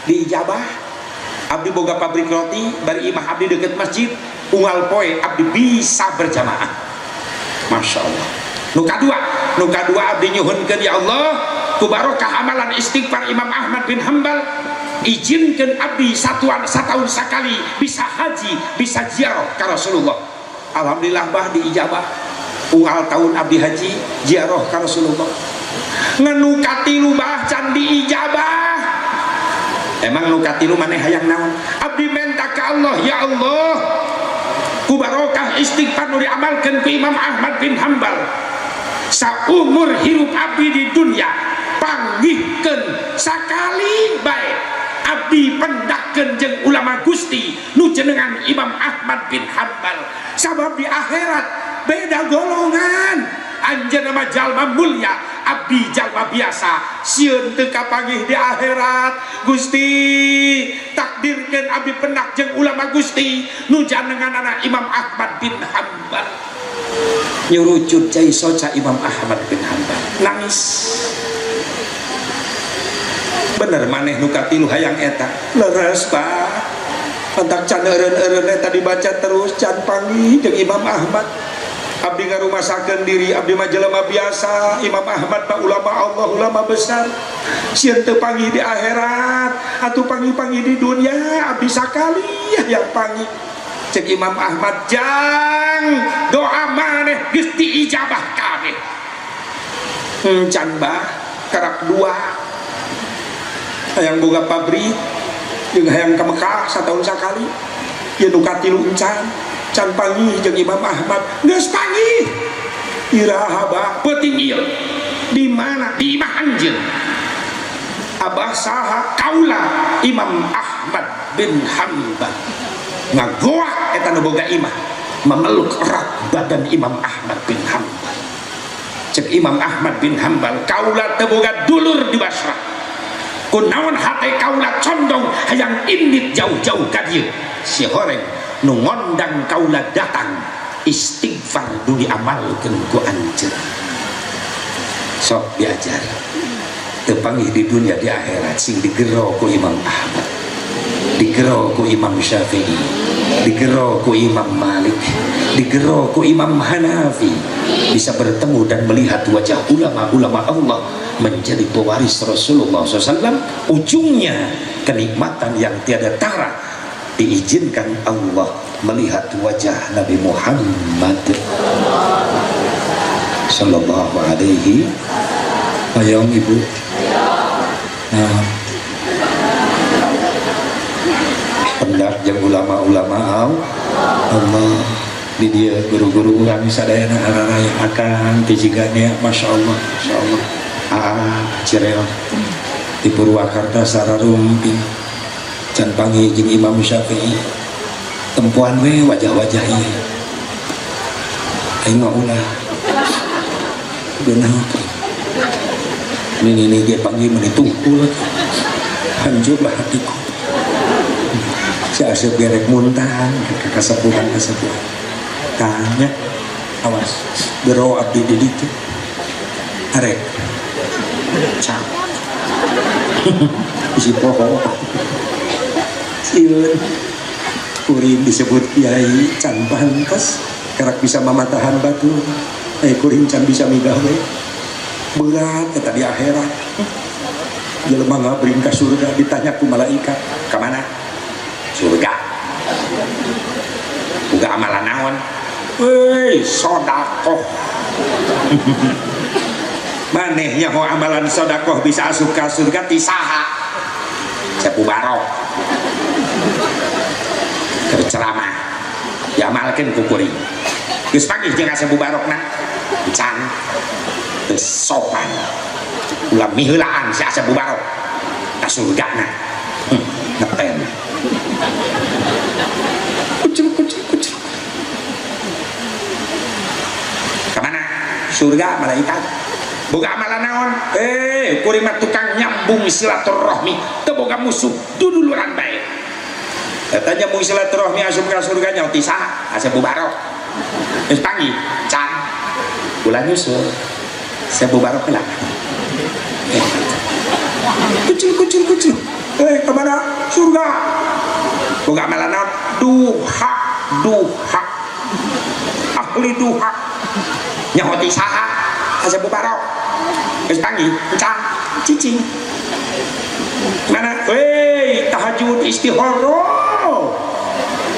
diijabah abdi boga pabrik roti bari imah abdi deket masjid unggal poe abdi bisa berjamaah Masya Allah. Nu kadua abdi nyuhunkeun ya Allah ku barokah amalan istighfar Imam Ahmad bin Hambal izinkeun abdi satahun sakali bisa haji bisa ziarah ka Rasulullah. Alhamdulillah bah diijabah unggal tahun abdi haji ziarah ka Rasulullah nganu katilu bah can diijabah emang nu katilu maneh hayang naon abdi menta ka Allah ya Allah ku barokah istighfar nu diamalkeun ku Imam Ahmad bin Hambal saumur hirup abdi di dunia panggihkeun sakali bae abdi pendahkeun jeung ulama Gusti nu jenengan Imam Ahmad bin Hambal sabab di akhirat beda golongan anjeunna mah jalma mulia abdi jalma biasa sieun teu kapanggih di akhirat Gusti takdirkeun abdi pendak jeung ulama Gusti nu janenganana Imam Ahmad bin Hambal nyurucut cai soca Imam Ahmad bin Hambal nangis bener maneh nu katilu hayang eta leres bah antak can eureun-eureun eta dibaca terus can panggih jeung Imam Ahmad abdi ngarumasakeun diri abdi mah jelema biasa Imam Ahmad mah ulama Allah ulama besar sieun teu panggih di akhirat atuh panggih-panggih di dunia abdi sakali yang panggih cek Imam Ahmad jang doa maneh geus diijabah kabeh can bah karak dua hayang boga pabrik jeung hayang ka Mekah satahun sakali ieu nu katilu can panggih jeung Imam Ahmad geus panggih iraha bah peuting ieu di mana di imah anjeun abah saha kaula Imam Ahmad bin Hambal ngagoak eta nu boga imah memeluk erat badan Imam Ahmad bin Hambal cek Imam Ahmad bin Hambal kaula teu boga dulur di Basrah kunaon hate kaula condong hayang indit jauh-jauh ka dieu si horeng nu ngondang kaula datang istighfar nu diamalkeun ku anjeun sok diajar teu panggih di dunia di akhirat sing digero ku Imam Ahmad digero ku Imam Syafi'i digero ku Imam Malik digero ku Imam Hanafi bisa bertemu dan melihat wajah ulama-ulama Allah menjadi pewaris Rasulullah SAW ujungnya kenikmatan yang tiada tara diizinkan Allah melihat wajah Nabi Muhammad sallallahu alaihi wasallam. Ibu nah pendak yang ulama-ulama Allah di dia guru-guru urang sadayana hararaya akan tijiganya Masya Allah Cireo di Purwakarta sararumpi can panggih jeung Imam Syafi'i tempuan we wajah-wajah ieu aing mah ulah beunang ini ge panggih meuni tungkul hancurlah hatiku si asep gerek muntah kasepuhan tanya awas bero abdi di ditu arek Cang isi pohon siun kuring disebut kiai can pantas karak bisa mamatahan batu kuring can bisa migawe berat kata di akhirat jelema ngabring ka surga ditanya ku malaikat ka mana surga buka amalan naon euy sedekah manehnya ho amalan sedekah bisa asup ka surga ti saha Sepu Barok berceramah diamalkeun ku kuring geus panggih jeung Sepu Barokna can teu sopan ulah miheulaan si Sepu Barok ka surgana ngeten kucing kemana surga malaikat boga amalan naon kuring mah tukang nyambung silaturahmi teu boga musuh duduluran bae eta nyambung silaturahmi asup ka surga nyaho ti saha Sepu Barok geus panggih can ulah nyusul Sepu Barok lah kucing kemana surga boga amalan naon duha ahli duha nyaho ti saha Sepu Barok geus panggih can cicing mana tahajud istihoroh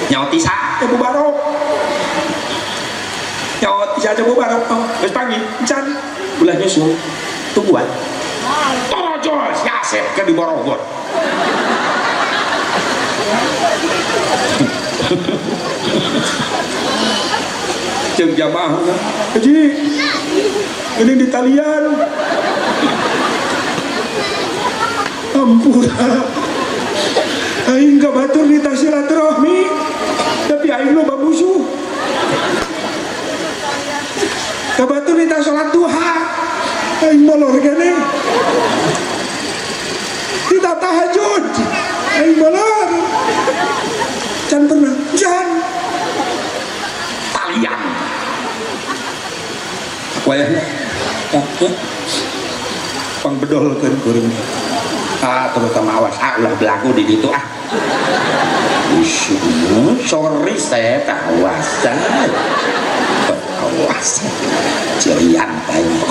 nyaho ti saha Sepu Barok nyaho ti saha Sepu Barok geus panggih can ulah nyusul tungguan tojo si Asep ke di Borogon jeung jamaah haji ini di talian ampura aing kabatur di silaturahmi tapi aing loba musuh kabatur di salat duha aing molor kene kita tahajud aing molor can pernah can talian wayahna pang bedolkeun kuring terutama awas ulah belagu di ditu sorry saya tawasan cerian tayang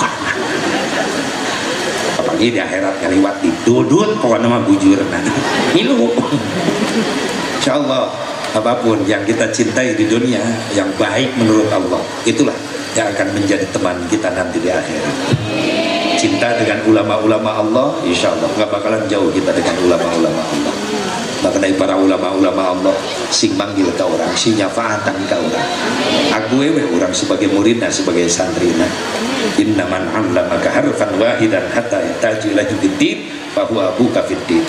apalagi di akhirat kaliwat didudut pokoknya mah bujur ngilu insyaallah apapun yang kita cintai di dunia yang baik menurut Allah itulah yang akan menjadi teman kita nanti di akhirat. Cinta dengan ulama-ulama Allah insyaallah nggak bakalan jauh kita dengan ulama-ulama Allah. Makanya para ulama-ulama Allah sing manggil ke orang, sing nyafaatan ke orang. Aku orang sebagai muridna, sebagai santrina. Innaman 'allamaka harfan wahidan hatta yatajila juddin fa huwa abuka fiddin.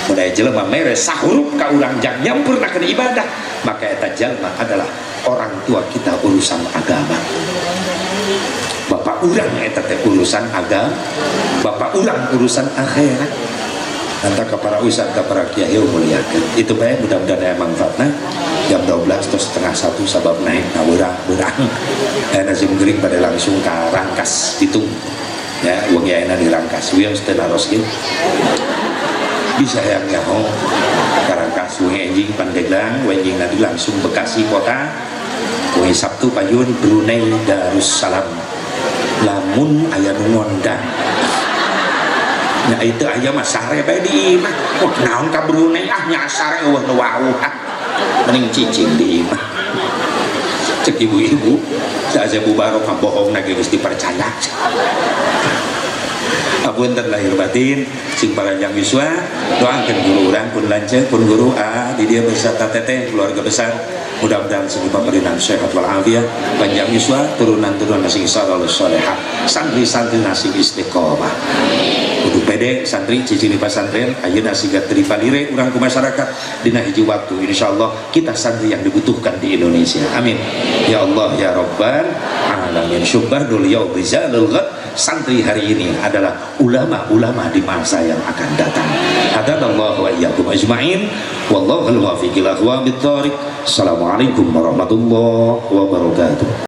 Mun aya jelema mere sahuruf ka urang jang nyampurnakeun ibadah, maka eta jalma adalah orang tua kita urusan agama. Bapak urang eta teh urusan agama, bapak urang urusan akhirat. Anta ke para ustaz, ke para kiai muliakeun. Itu bae mudah-mudahan aya manfaatna. Jam 12 terus setengah 1 sabab naik na berang. Nasi gering pada langsung ke Rangkas ditung. Ya, uang ayeuna di Rangkas. Wios teu naroskeun. Bisa yang nyaho ke Rangkas uang enjing Pandeglang, uang enjing nanti langsung Bekasi kota. Uang Sabtu payun Brunei Darussalam. Lamun aya nu ngondang. Nya itu aja mah sare bae di imah. Wah naon ka Brunei nya sare eueuh nu wauh. Mending cicing di imah. Cek ibu-ibu, sa Sepu Barok bohong na geus dipercaya. Apunten lahir batin sing paranjang yuswa doakeun guru urang pun lanceuk pun guru di dia beserta teteh keluarga besar mudah-mudahan segi pemberian sehat walafiat panjang yuswa turunan-turunan sing saleh salehah santri-santri nasib istiqomah kudu pede santri cicing di pesantren ayeuna siga teri palire urang ku masyarakat dina hiji waktu insyaallah kita santri yang dibutuhkan di Indonesia amin ya Allah ya Rabbal alamin syubhadul yaum bizalul ghad santri hari ini adalah ulama-ulama di masa yang akan datang. Hadanallahu wa iyyakum ajma'in wallahu al-muwaffiq ila aqwamit thoriq. Assalamualaikum warahmatullahi wabarakatuh.